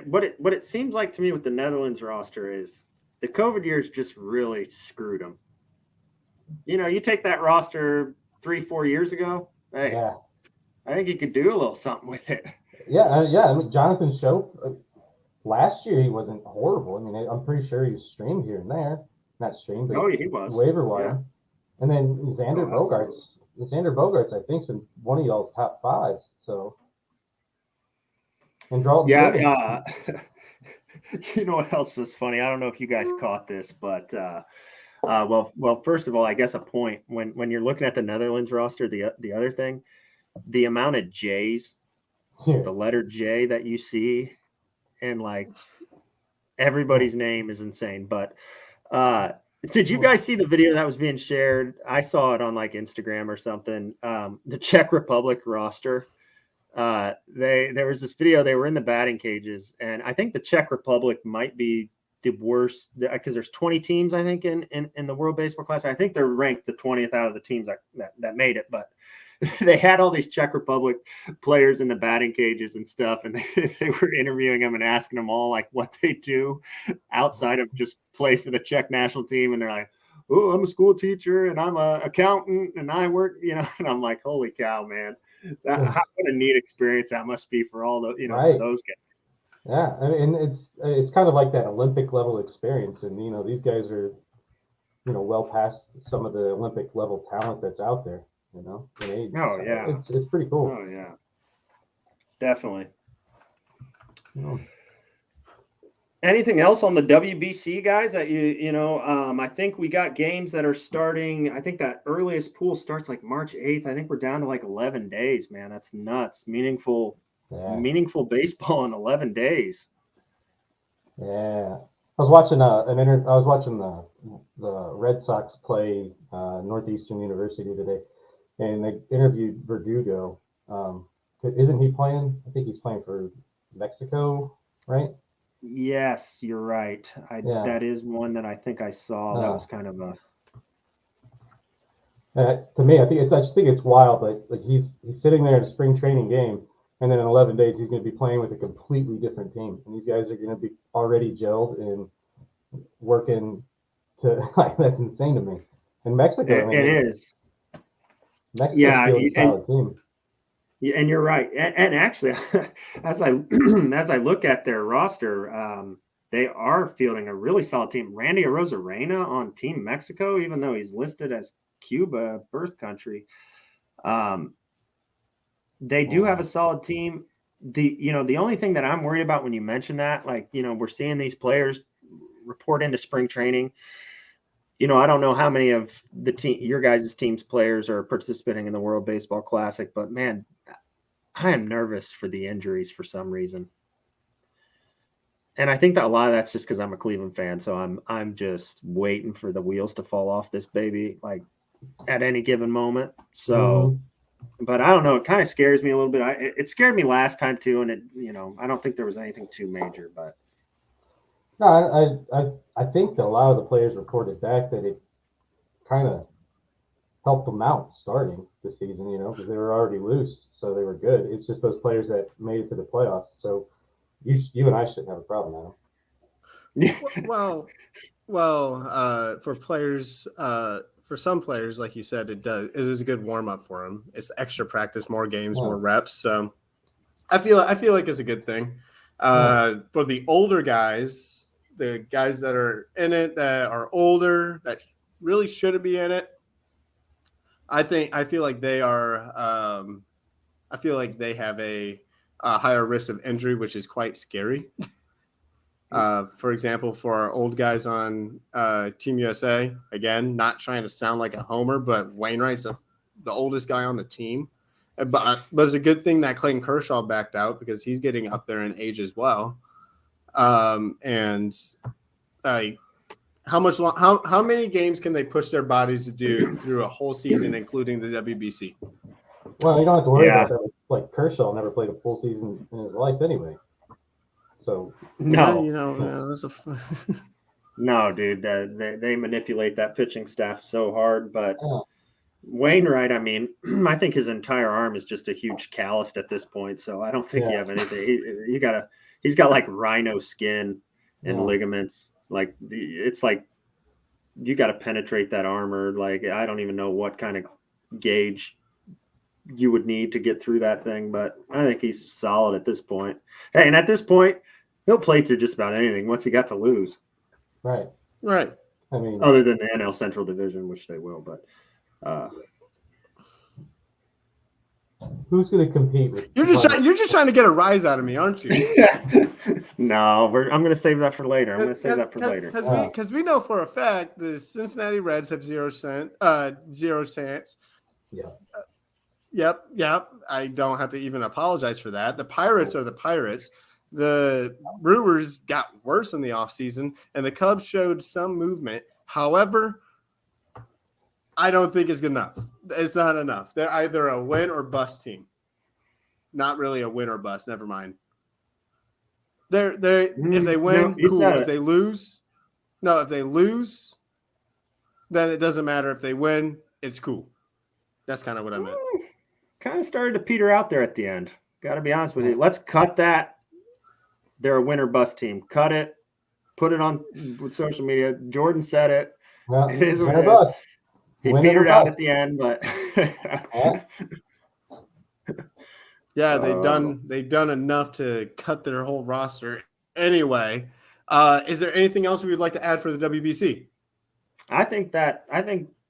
What it seems like to me with the Netherlands roster is the COVID years just really screwed them. You know, you take that roster 3-4 years ago. Hey, Yeah. I think you could do a little something with it. Yeah. I mean, Jonathan Schoop, last year he wasn't horrible. I mean, I'm pretty sure he streamed here and there. Not streamed, but He was waiver wire. Yeah. And then Xander Bogaerts, I think, is in one of y'all's top fives. So, and Dralton Simmons. You know what else was funny? I don't know if you guys caught this, but well, first of all, I guess a point when you're looking at the Netherlands roster, the other thing, the amount of J's, the letter J that you see, and like everybody's name is insane. But did you guys see the video that was being shared? I saw it on like Instagram or something. The Czech Republic roster. There was this video. They were in the batting cages, and I think the Czech Republic might be the worst because there's 20 teams, I think, in the World Baseball Classic. I think they're ranked the 20th out of the teams that made it, but they had all these Czech Republic players in the batting cages and stuff, and they were interviewing them and asking them all like what they do outside of just play for the Czech national team, and they're like, "Oh, I'm a school teacher and I'm an accountant and I work," you know, and I'm like, "Holy cow, man." What a neat experience that must be for all the, you know, Right. for those guys. Yeah, I mean, it's kind of like that Olympic level experience, and you know, these guys are, you know, well past some of the Olympic level talent that's out there, you know, in age. Oh, yeah. It's pretty cool. Oh yeah, definitely. Yeah. Anything else on the WBC, guys? That I think we got games that are starting. I think that earliest pool starts like March 8th. I think we're down to like 11 days, man. That's nuts. Meaningful baseball in 11 days. Yeah, I was watching I was watching the Red Sox play Northeastern University today, and they interviewed Verdugo. Isn't he playing? I think he's playing for Mexico, right? Yes, you're right. Yeah. That is one that I think I saw. That was kind of a. To me, I just think it's wild. Like he's sitting there in a spring training game, and then in 11 days he's going to be playing with a completely different team, and these guys are going to be already gelled and working to. Like, that's insane to me. And Mexico, It is. Mexico's a solid team. Yeah, and you're right. And actually, as I look at their roster, they are fielding a really solid team. Randy Arozarena on Team Mexico, even though he's listed as Cuba birth country. They do have a solid team. The only thing that I'm worried about when you mention that, like, we're seeing these players report into spring training. I don't know how many of your guys' team's players are participating in the World Baseball Classic, but man, I am nervous for the injuries for some reason. And I think that a lot of that's just because I'm a Cleveland fan. So I'm just waiting for the wheels to fall off this baby, like at any given moment. So, but I don't know. It kind of scares me a little bit. It scared me last time too. And I don't think there was anything too major, but. No, I think a lot of the players reported back that it kind of helped them out starting the season, because they were already loose, so they were good. It's just those players that made it to the playoffs. So you and I shouldn't have a problem now. Well, for players, for some players, like you said, it is a good warm up for them. It's extra practice, more games, more reps. So I feel like it's a good thing. For the older guys, the guys that are in it, that are older, that really shouldn't be in it, I feel like they are. I feel like they have a higher risk of injury, which is quite scary. For example, for our old guys on Team USA, again, not trying to sound like a homer, but Wainwright's the oldest guy on the team. But it's a good thing that Clayton Kershaw backed out, because he's getting up there in age as well. And how many games can they push their bodies to do through a whole season, including the WBC? Well, you don't have to worry about that. Like, Kershaw never played a full season in his life anyway. So no, no, dude, they manipulate that pitching staff so hard. But Wainwright, I mean, I think his entire arm is just a huge callus at this point. So I don't think you have anything. He's got like rhino skin and ligaments. Like it's like you got to penetrate that armor. Like, I don't even know what kind of gauge you would need to get through that thing, but I think he's solid at this point. Hey, and at this point, he'll play through just about anything once he got to lose. Right. I mean, other than the NL Central Division, which they will, but who's going to compete with? You're just trying to get a rise out of me, aren't you? No, I'm going to save that for later. I'm going to save that for later. Because we know for a fact the Cincinnati Reds have zero chance. Yeah. Yep. I don't have to even apologize for that. The Pirates are the Pirates. The Brewers got worse in the offseason, and the Cubs showed some movement. However, I don't think it's good enough. It's not enough. They're either a win or bust team. Not really a win or bust. Never mind. If they win, cool. If they lose, then it doesn't matter. If they win, it's cool. That's kind of what I meant. Kind of started to peter out there at the end. Got to be honest with you. Let's cut that. They're a win or bust team. Cut it. Put it on social media. Jordan said it. Well, it is what it is. He petered out at the end, but yeah, they've done enough to cut their whole roster. Anyway, is there anything else we would like to add for the WBC? I think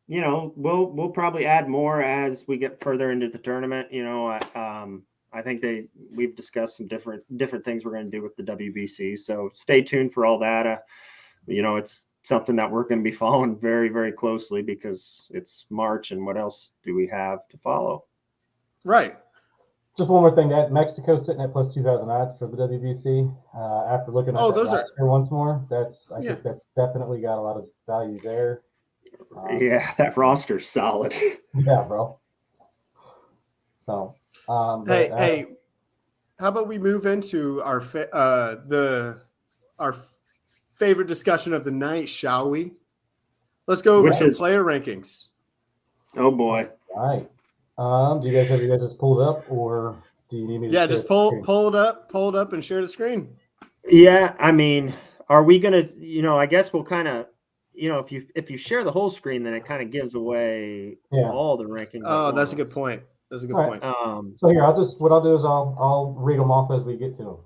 we'll probably add more as we get further into the tournament. I think we've discussed some different things we're going to do with the WBC. So stay tuned for all that. It's something that we're going to be following very, very closely because it's March, and what else do we have to follow? Right. Just one more thing, that Mexico's sitting at plus 2,000 odds for the WBC. After looking at that last year once more, I think that's definitely got a lot of value there. Yeah, that roster's solid. Yeah, bro. So, hey, how about we move into our our favorite discussion of the night, shall we? Let's go over some player rankings. Oh boy! All right. Do you guys have your guys pulled up, or do you need me to? Yeah, just pull it up, and share the screen. Yeah, I mean, are we gonna? I guess we'll kind of. If you share the whole screen, then it kind of gives away all the rankings. Oh, that's a good point. That's a good point. So here, what I'll do is I'll read them off as we get to them.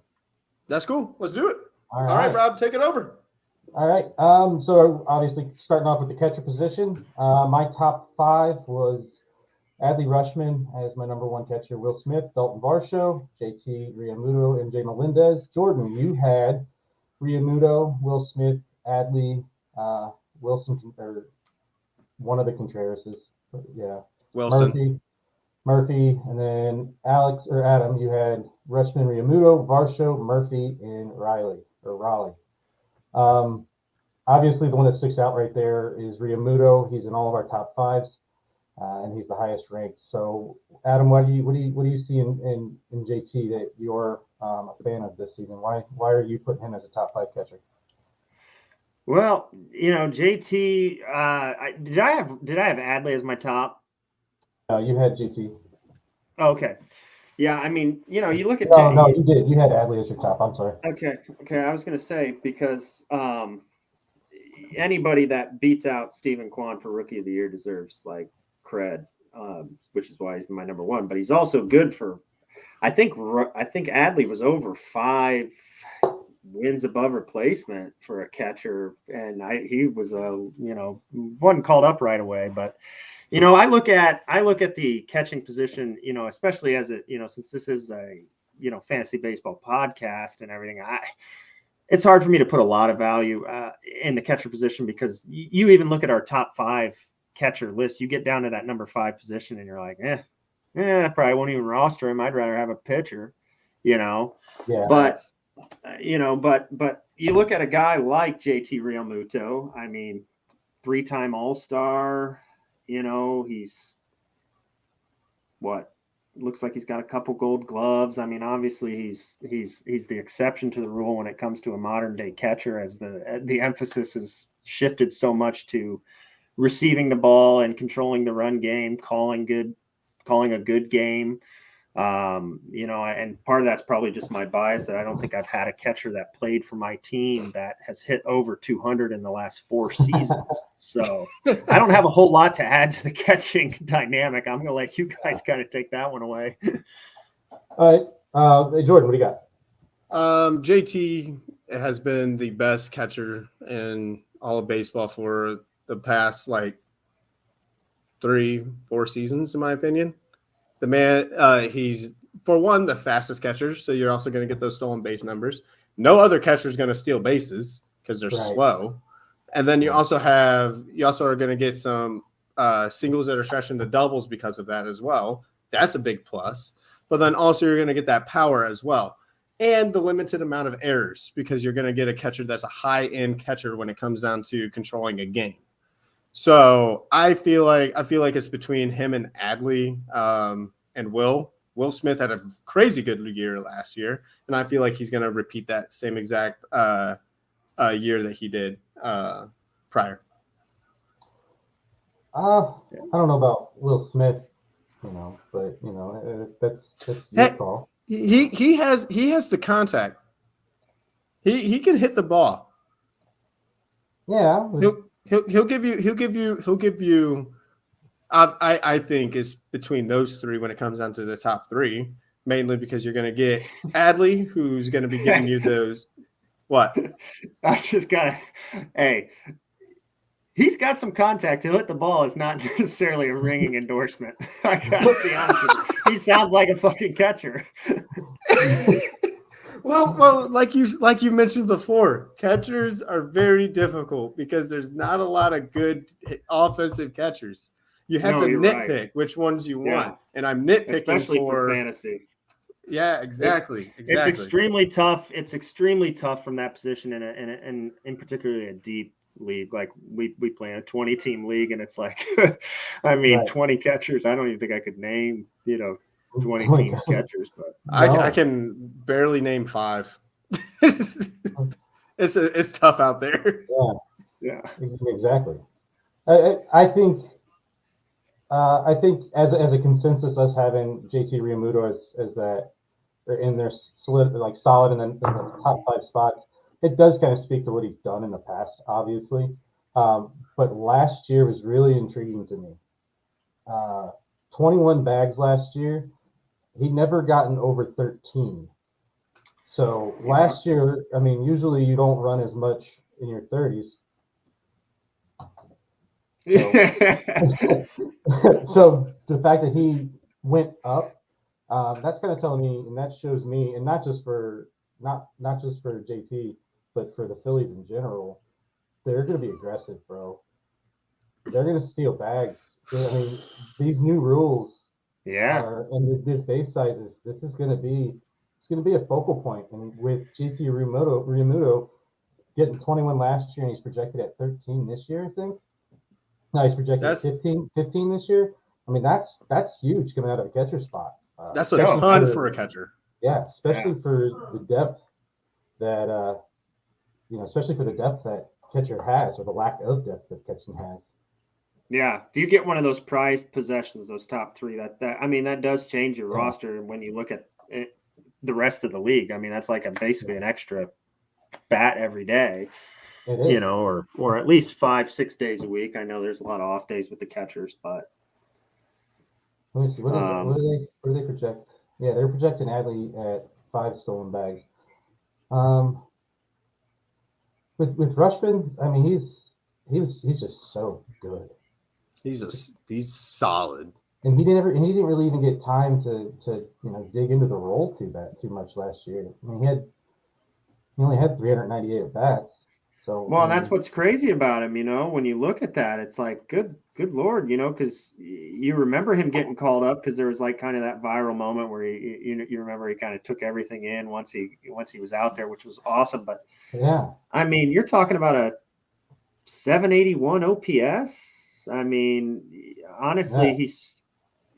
That's cool. Let's do it. All right, Rob, take it over. All right. So obviously starting off with the catcher position, my top 5 was Adley Rutschman as my number 1 catcher, Will Smith, Dalton Varsho, JT Realmuto, and Jay Melendez. Jordan, you had Realmuto, Will Smith, Adley, Wilson, or one of the Contrerases. Yeah. Wilson. Murphy, and then Adam, you had Rutschman, Realmuto, Varsho, Murphy, and Raleigh. Obviously, the one that sticks out right there is Realmuto. He's in all of our top 5s, and he's the highest ranked. So, Adam, what do you see in JT that you're a fan of this season? Why are you putting him as a top 5 catcher? Well, JT. Did I have Adley as my top? No, you had JT. Okay. Yeah, I mean, you look at no, you did. You had Adley as your top. I'm sorry. Okay. I was going to say because anybody that beats out Stephen Kwan for Rookie of the Year deserves cred, which is why he's my number 1. But he's also good for. I think Adley was over 5 wins above replacement for a catcher, and he was wasn't called up right away, but. I look at the catching position, especially as since this is a, fantasy baseball podcast and everything, it's hard for me to put a lot of value in the catcher position because you even look at our top 5 catcher list, you get down to that number 5 position and you're like, I probably won't even roster him. I'd rather have a pitcher, Yeah. But, but you look at a guy like JT Realmuto, I mean, 3-time All-Star, he's looks like he's got a couple Gold Gloves. I mean, obviously he's the exception to the rule when it comes to a modern day catcher, as the emphasis has shifted so much to receiving the ball and controlling the run game, calling a good game. And part of that's probably just my bias that I don't think I've had a catcher that played for my team that has hit over 200 in the last 4 seasons. So I don't have a whole lot to add to the catching dynamic. I'm going to let you guys kind of take that one away. All right. Jordan, what do you got? JT has been the best catcher in all of baseball for the past 3-4 seasons, in my opinion. The man, he's, for one, the fastest catcher, so you're also going to get those stolen base numbers. No other catcher is going to steal bases because they're slow. And then you also are going to get some singles that are stretched into doubles because of that as well. That's a big plus. But then also you're going to get that power as well. And the limited amount of errors, because you're going to get a catcher that's a high-end catcher when it comes down to controlling a game. So I feel like it's between him and Adley and Will. Will Smith had a crazy good year last year, and I feel like he's going to repeat that same exact year that he did prior. I don't know about Will Smith, but that's your call. He has the contact. He can hit the ball. Yeah. He'll give you. I think is between those 3 when it comes down to the top 3, mainly because you're going to get Adley, who's going to be giving you those. What? I just got he's got some contact. He'll hit the ball is not necessarily a ringing endorsement. I got to be honest with you. He sounds like a fucking catcher. Well, like you mentioned before, catchers are very difficult because there's not a lot of good offensive catchers. You have No, to you're nitpick right. which ones you Yeah. want, and I'm nitpicking Especially for for fantasy. yeah, exactly. It's extremely tough. It's extremely tough from that position in particularly a deep league. Like we play in a 20-team league, and it's like, I mean, Right. 20 catchers. I don't even think I could name 20 Oh my teams God. catchers, but I No. can barely name 5. It's tough out there. Yeah, yeah, exactly. I think as a consensus, us having JT Realmuto as that they're in their solid in the top 5 spots, it does kind of speak to what he's done in the past, obviously. But last year was really intriguing to me. 21 bags last year. He'd never gotten over 13. So last year, I mean, usually you don't run as much in your 30s. So the fact that he went up, that's kind of telling me, and that shows me, and not just for JT, but for the Phillies in general, they're going to be aggressive, bro. They're going to steal bags. I mean, these new rules yeah, are, and this base sizes, this is going to be, it's going to be a focal point. And with JT Realmuto getting 21 last year, and he's projected at 13 this year, I think. No, he's projected That's 15 this year. I mean, that's huge coming out of a catcher spot. that's a No, ton for- for a catcher. Yeah, especially for the depth that especially for the depth that catcher has, or the lack of depth that catching has. yeah. If you get one of those prized possessions, those top 3, that I mean, that does change your Yeah. roster when you look at it, the rest of the league. I mean, that's like basically an extra bat every day. It is. Or at least 5-6 days a week. I know there's a lot of off days with the catchers, but Let me see. What do they project? Yeah, they're projecting Adley at 5 stolen bags. With Rushman, I mean, he's just so good. He's solid. And he didn't really even get time to dig into the role too much last year. I mean, he only had 398 at bats. So well, that's what's crazy about him, when you look at that, it's like good Lord, because you remember him getting called up because there was like kind of that viral moment where you remember he kind of took everything in once he was out there, which was awesome. But yeah, I mean, you're talking about a 781 OPS. I mean, honestly,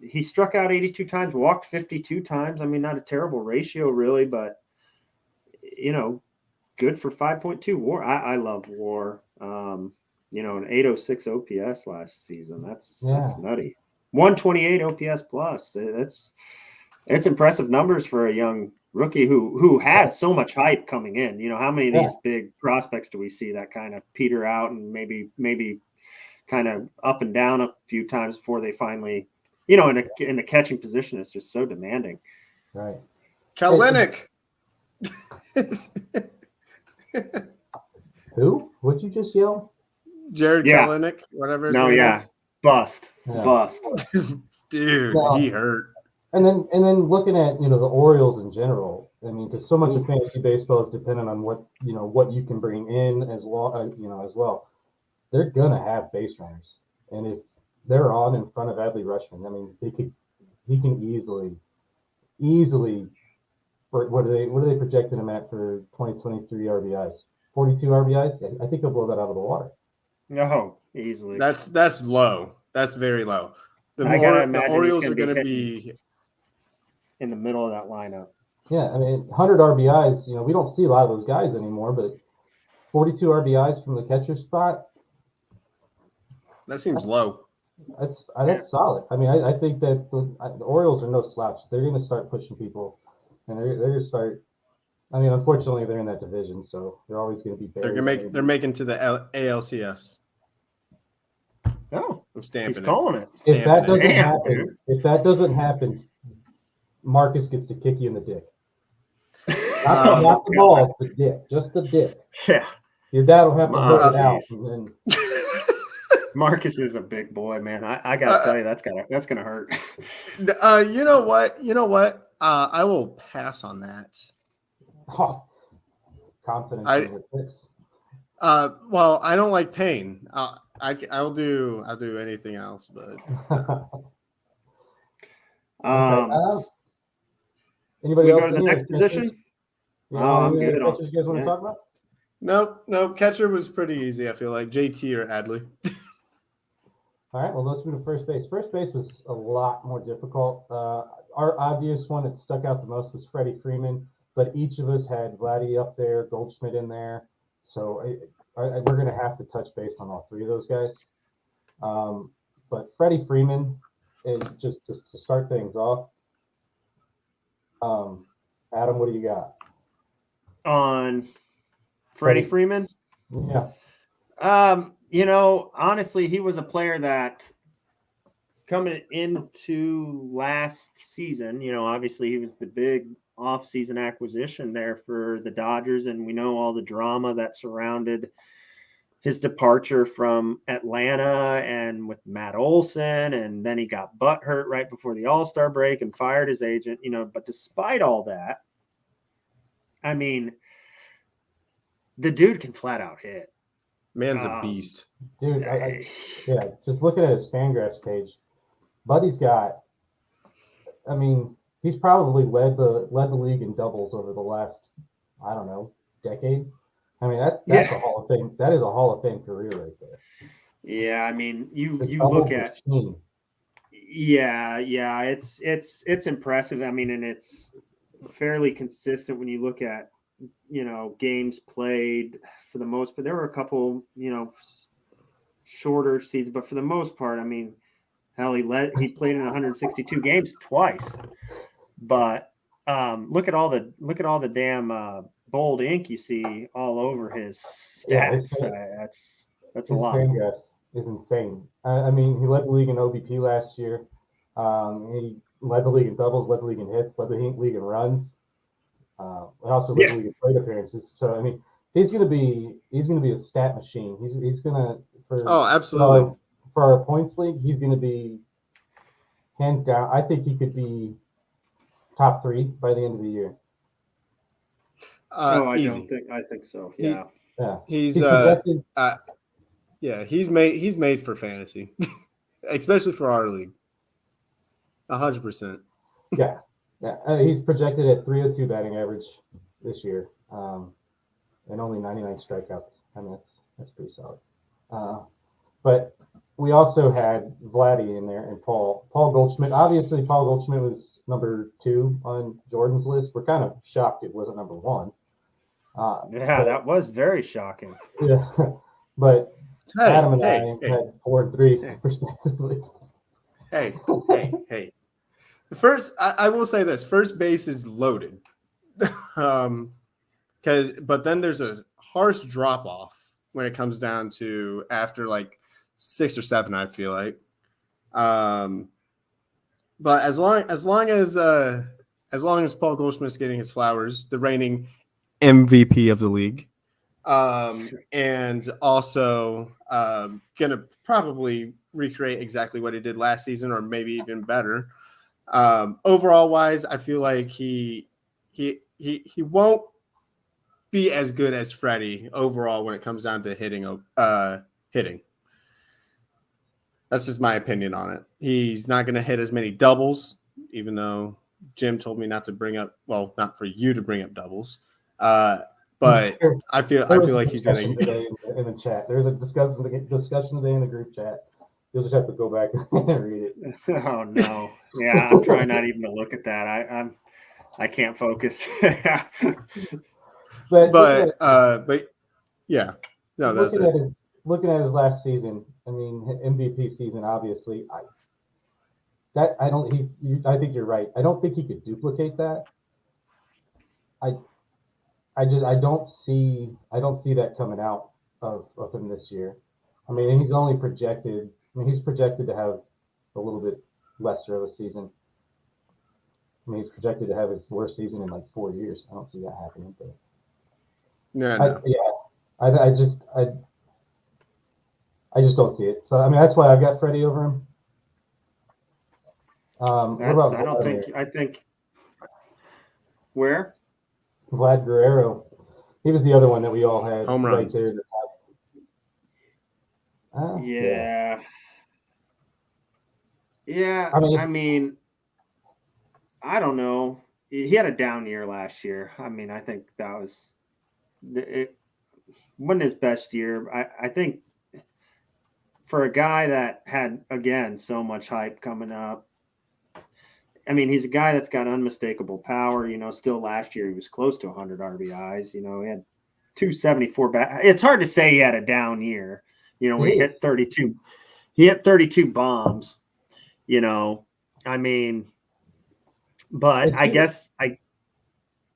he struck out 82 times, walked 52 times. I mean, not a terrible ratio really, but good for 5.2 WAR. I love WAR. An 806 OPS last season. That's nutty. 128 OPS plus. It's impressive numbers for a young rookie who had so much hype coming in. How many of these big prospects do we see that kind of peter out and maybe kind of up and down a few times before they finally, in the catching position, it's just so demanding. Right. Kalinick. Who? What'd you just yell? Jared Kalinick, whatever his name is. Bust. Dude, he hurt. And then looking at the Orioles in general, I mean, because so much of fantasy baseball is dependent on what you can bring in as well. They're gonna have base runners, and if they're on in front of Adley Rutschman, I mean, he can easily. What are they projecting him at for 2023 RBIs? 42 RBIs. I think he'll blow that out of the water. No, easily. That's low. That's very low. The Orioles are going to be in the middle of that lineup. Yeah, I mean, 100 RBIs. We don't see a lot of those guys anymore, but 42 RBIs from the catcher spot. That seems low. That's solid. I mean, I think that the Orioles are no slouch. They're going to start pushing people, and they're going to start. I mean, unfortunately, they're in that division, so they're always going to be. They're making to the ALCS. Oh, I'm stamping he's calling it. If that doesn't happen, Marcus gets to kick you in the dick. Not the balls, the dick, just the dick. Yeah. Your dad will have to hold it out. And then... Marcus is a big boy, man. I gotta tell you, that's gonna hurt. You know what? You know what? I will pass on that. Oh, confidence I in your picks. well, I don't like pain. I'll do anything else, but Okay. Anybody we else? go to the Any other next catchers? position. Yeah, Oh, I'm any other good on. catchers you guys want to Yeah. talk about? nope. Catcher was pretty easy. I feel like JT or Adley. All right, well, let's move to first base. First base was a lot more difficult. Our obvious one that stuck out the most was Freddie Freeman, but each of us had Vladdy up there, Goldschmidt in there. So we're going to have to touch base on all three of those guys. But Freddie Freeman, just to start things off, Adam, what do you got? On Freddie Freeman. Yeah. Honestly, he was a player that coming into last season, obviously he was the big off-season acquisition there for the Dodgers, and we know all the drama that surrounded his departure from Atlanta and with Matt Olson, and then he got butt hurt right before the All-Star break and fired his agent, but despite all that, I mean, the dude can flat out hit. Man's a beast. Dude, yeah, just looking at his Fangraphs page, Buddy's got, I mean, he's probably led the league in doubles over the last, I don't know, decade. I mean, that's a Hall of Fame. That is a Hall of Fame career right there. Yeah, I mean, you double look at machine. Yeah, it's impressive. I mean, and it's fairly consistent when you look at games played for the most. But there were a couple shorter seasons, but for the most part, I mean, hell, he played in 162 games twice. But look at all the damn bold ink you see all over his stats. Yeah, that's a lot. Fangraphs is insane. I mean, he led the league in OBP last year. He led the league in doubles, led the league in hits, led the league in runs. Also led the league in plate appearances. So I mean, he's gonna be a stat machine. He's gonna Absolutely. For our points league, he's gonna be hands down. I think he could be top 3 by the end of the year. I easy. I think so. Yeah. He's he's made for fantasy, especially for our league. 100%. Yeah. He's projected at 302 batting average this year, and only 99 strikeouts. I mean, that's pretty solid. But we also had Vladdy in there and Paul Goldschmidt. Obviously, Paul Goldschmidt was number 2 on Jordan's list. We're kind of shocked it wasn't number 1. That was very shocking. Yeah, but Adam and I had 4 and 3 respectively. Hey. First, I will say this: first base is loaded, but then there's a harsh drop off when it comes down to after like 6 or 7. I feel like, but as long as Paul Goldschmidt's getting his flowers, the reigning MVP of the league, and also gonna probably recreate exactly what he did last season, or maybe even better. Overall wise, I feel like he won't be as good as Freddie overall when it comes down to hitting. That's just my opinion on it. He's not going to hit as many doubles, even though Jim told me not to bring up. Well, not for you to bring up doubles, but I feel like he's going to in the chat. There's a discussion today in the group chat. You'll just have to go back and read it. Oh no! Yeah, I'm trying not even to look at that. I can't focus. but yeah, no, that's looking at his last season. I mean, MVP season. Obviously, I think you're right. I don't think he could duplicate that. I don't see that coming out of him this year. I mean, and he's only projected. I mean, he's projected to have a little bit lesser of a season. I mean, he's projected to have his worst season in like 4 years. I don't see that happening. But no. I just don't see it. So I mean, that's why I've got Freddie over him. What about I don't think. I think where. Vlad Guerrero? He was the other one that we all had Home right runs. there at the top. Yeah. Yeah. I mean, I don't know. He had a down year last year. I mean, I think that was it. Wasn't his best year. I think for a guy that had again so much hype coming up. I mean, he's a guy that's got unmistakable power. Still last year he was close to 100 RBIs. He had 274 back. It's hard to say he had a down year. When he hit 32. He hit 32 bombs. I mean, but I guess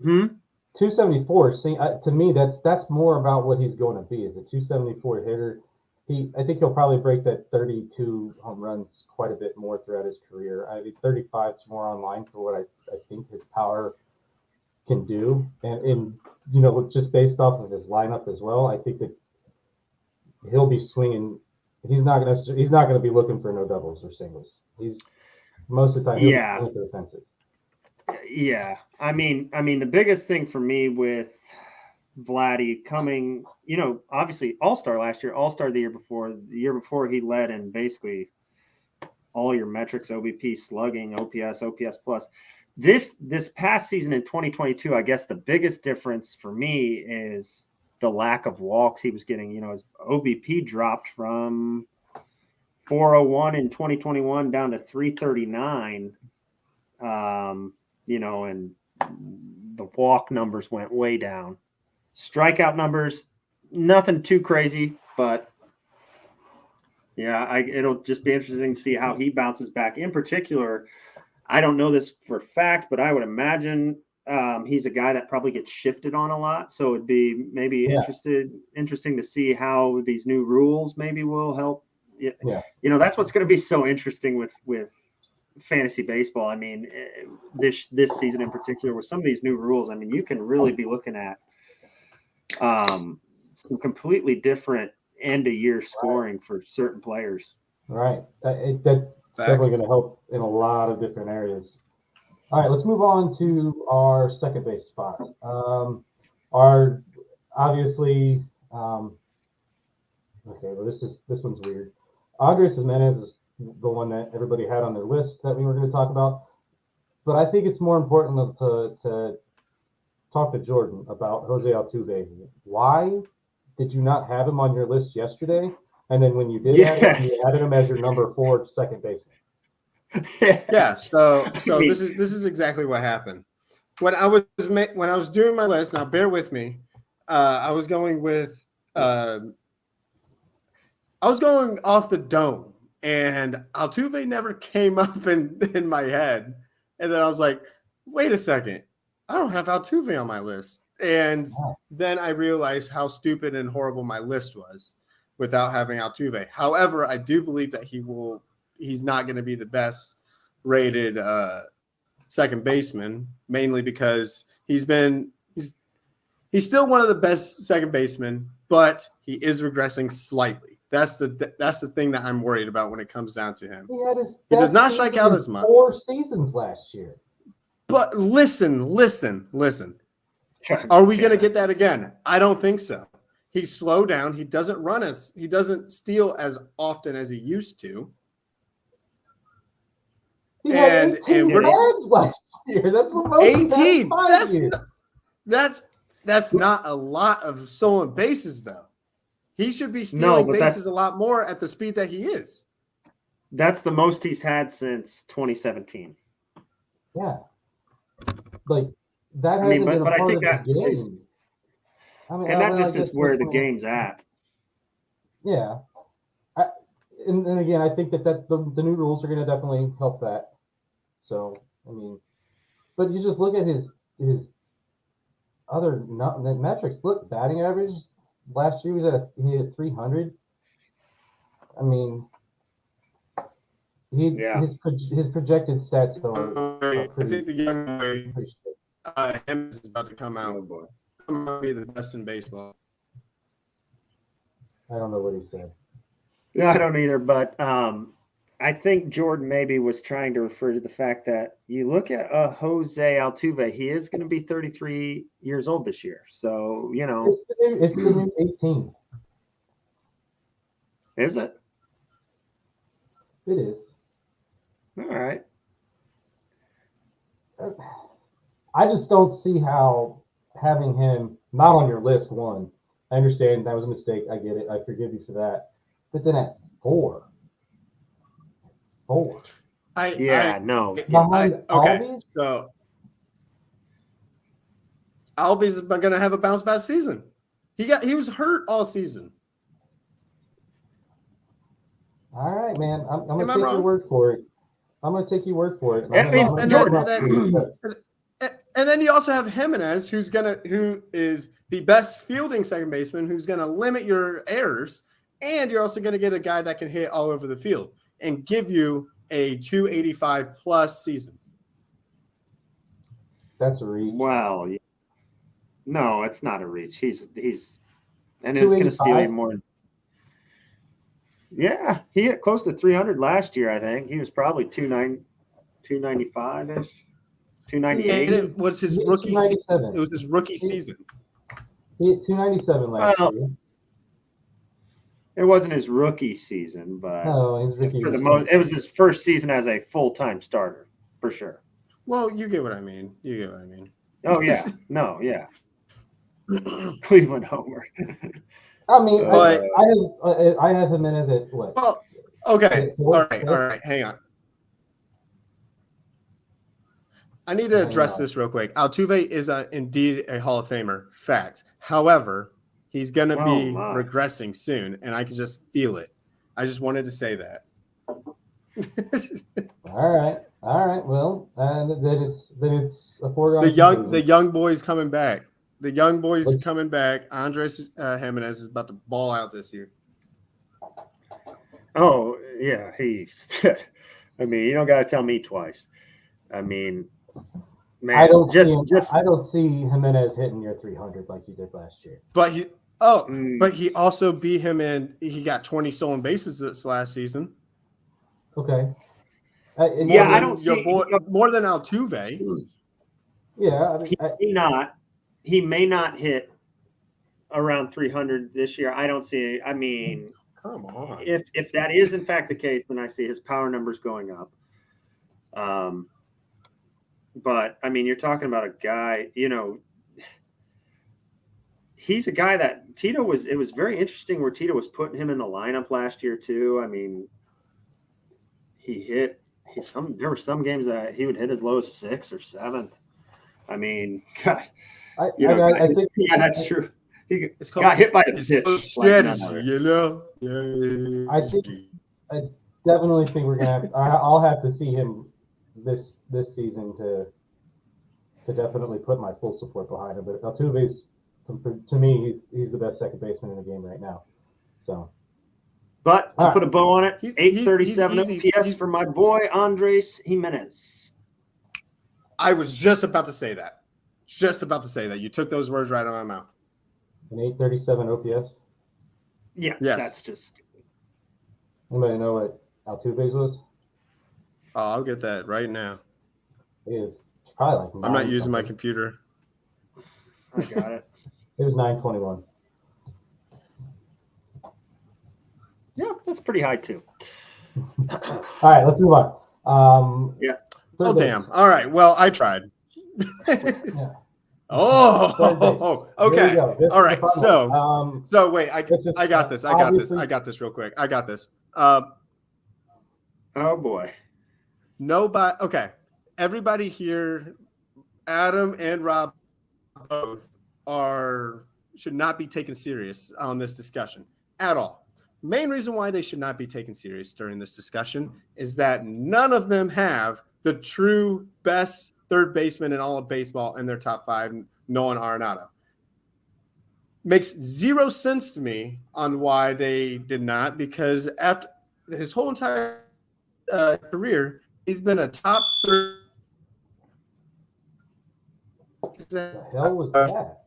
274. See, to me, that's more about what he's going to be. Is a 274 hitter. I think he'll probably break that 32 home runs quite a bit more throughout his career. I mean, 35 is more online for what I think his power can do, and just based off of his lineup as well, I think that he'll be swinging. He's not gonna be looking for no doubles or singles. He's most of the time he'll be swinging for the fences. Yeah, I mean, the biggest thing for me with Vladdy coming, obviously All-Star last year, All-Star the year before he led in basically all your metrics: OBP, slugging, OPS, OPS plus. This past season in 2022, I guess the biggest difference for me is the lack of walks he was getting. His OBP dropped from 401 in 2021 down to 339. And the walk numbers went way down. Strikeout numbers, nothing too crazy, but yeah, it'll just be interesting to see how he bounces back. In particular, I don't know this for a fact, but I would imagine he's a guy that probably gets shifted on a lot. So it'd be maybe interesting to see how these new rules maybe will help. Yeah. That's what's going to be so interesting with fantasy baseball. I mean, this season in particular, with some of these new rules, I mean, you can really be looking at some completely different end of year scoring for certain players. Right. That's definitely going to help in a lot of different areas. All right, let's move on to our second base spot. Our obviously, okay, well this one's weird. Andres Jimenez is the one that everybody had on their list that we were going to talk about, but I think it's more important to talk to Jordan about Jose Altuve. Why did you not have him on your list yesterday? And then when you did have him, you added him as your number 4 second baseman. Yeah, so this is exactly what happened. When I was doing my list, now bear with me. I was going off the dome, and Altuve never came up in my head. And then I was like, wait a second, I don't have Altuve on my list. And then I realized how stupid and horrible my list was without having Altuve. However, I do believe that he's not going to be the best rated second baseman, mainly because he's still one of the best second basemen, but he is regressing slightly. That's the thing that I'm worried about when it comes down to him. He does not strike out as much. 4 seasons last year. But listen. Are we going to get that again? I don't think so. He's slowed down. He doesn't steal as often as he used to. He had 18 bags last year. That's the most 18. That's not a lot of stolen bases, though. He should be stealing bases a lot more at the speed that he is. That's the most he's had since 2017. Yeah. Like, that hasn't been a part of his game. And that just is where the game's at. Yeah. And again, I think that the new rules are going to definitely help that. So, I mean, but you just look at his other metrics. Look, batting average last year he had 300. I mean, his projected stats though are pretty. I think the young boy, him is about to come out. Oh boy, I'm gonna be the best in baseball. I don't know what he said. Yeah, I don't either, but I think Jordan maybe was trying to refer to the fact that you look at Jose Altuve, he is going to be 33 years old this year. So, It's the new 18. is it? It is. All right. I just don't see how having him not on your list, one. I understand that was a mistake. I get it. I forgive you for that. But then at four. Yeah, no. Behind okay. Albies? So Albies going to have a bounce back season. He was hurt all season. All right, man. I'm Am going to I take wrong? your word for it. I'm going to take your word for it. And then you also have Jimenez, who is the best fielding second baseman, who's going to limit your errors, and you're also going to get a guy that can hit all over the field and give you a 285 plus season. That's a reach. Wow. No, it's not a reach. He's and it's going to steal you more. Yeah, he hit close to 300 last year, I think. He was probably 295-ish, 298. And it was his rookie season. It was his rookie season. He hit 297 last year. It wasn't his rookie season, but it was his first season as a full-time starter, for sure. Well, you get what I mean. Oh, yeah. No, yeah. Cleveland homer. I mean, I have him in as a what? Well, okay. All right. Hang on. I need to address this real quick. Altuve is indeed a Hall of Famer. Fact. However, he's going to be regressing soon, and I can just feel it. I just wanted to say that. All right. Well, then it's a foregone. The young boy's coming back. The young boy's coming back. Andres Jimenez is about to ball out this year. Oh, yeah. I mean, you don't got to tell me twice. I mean, man, I don't see Jimenez hitting your 300 like he did last year. But he also beat him he got 20 stolen bases this last season. Okay. I don't see more than Altuve. Yeah, he may not hit around 300 this year. I don't see. I mean, come on. If that is in fact the case, then I see his power numbers going up. But I mean, you're talking about a guy. He's a guy that Tito was. It was very interesting where Tito was putting him in the lineup last year too. I mean, there were some games that he would hit as low as 6th or 7th. I mean, God, I think that's true. He got hit by the pitch. Strategy, I definitely think we're gonna have. I'll have to see him this season to definitely put my full support behind him. But Altuve's, to me, he's the best second baseman in the game right now. So. But to put a bow on it, 837 OPS for my boy Andres Jimenez. I was just about to say that. You took those words right out of my mouth. An 837 OPS? Yeah, yes. That's just. Anybody know what Altuve's was? Oh, I'll get that right now. It is probably like. I'm not using my computer. I got it. It was 921. Yeah, that's pretty high too. All right, let's move on. Yeah. Oh, damn. All right. Well, I tried. Yeah. Oh, okay. All right. So wait, I got this. I got this real quick. I got this. Oh boy. Nobody. Okay. Everybody here, Adam and Rob, both should not be taken serious on this discussion at all. Main reason why they should not be taken serious during this discussion is that none of them have the true best third baseman in all of baseball in their top 5, Nolan Arenado. Makes zero sense to me on why they did not, because after his whole entire career, he's been a top 3. What the hell was that?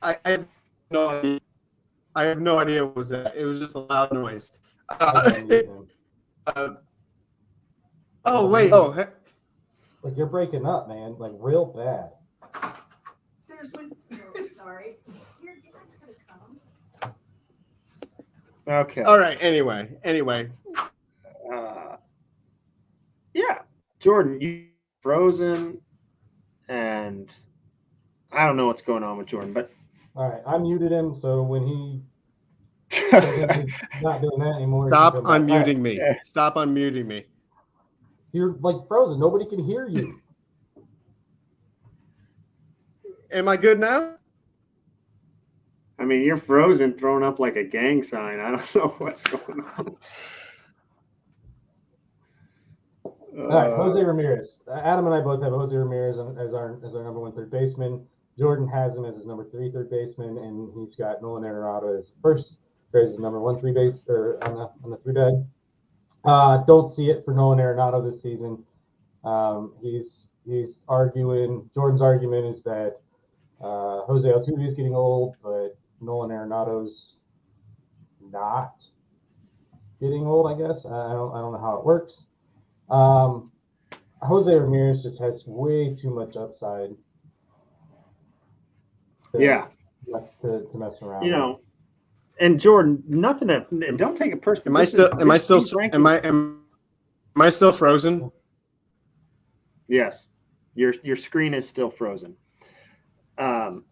I have no idea. I have no idea what was that. It was just a loud noise. Oh wait. Oh, like you're breaking up, man. Like real bad. seriously? Oh, sorry. You're not gonna come. Okay. All right. Anyway. Yeah, Jordan, you frozen, and I don't know what's going on with Jordan, but All right, I muted him, so when he says he's not doing that anymore, he can Stop come back. All right, unmuting me. Stop unmuting me. you're like frozen. Nobody can hear you. Am I good now? I mean, you're frozen, thrown up like a gang sign. I don't know what's going on. All right, Jose Ramirez. Adam and I both have Jose Ramirez as our number one third baseman. Jordan has him as his number 3 third baseman, and he's got Nolan Arenado as first, or as his number 1 3 base, or on the 3 bag. Don't see it for Nolan Arenado this season. He's arguing. Jordan's argument is that Jose Altuve is getting old, but Nolan Arenado's not getting old. I guess I don't know how it works. Jose Ramirez just has way too much upside. To mess around. You know, and Jordan, nothing to, don't take it personally. Am I still frozen? Yes, your screen is still frozen. You can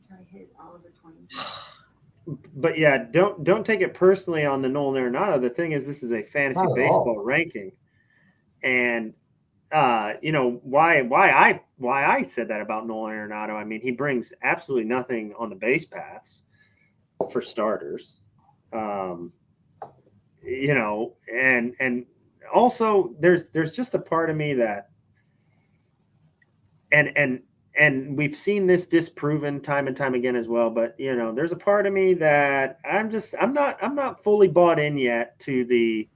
try his Oliver 20. But yeah, don't take it personally on the Nolan Arenado. The thing is, this is a fantasy baseball ranking, and you know why I said that about Nolan Arenado. I mean, he brings absolutely nothing on the base paths for starters. You know, and also there's just a part of me that and we've seen this disproven time and time again as well. But you know, there's a part of me that I'm not fully bought in yet to the,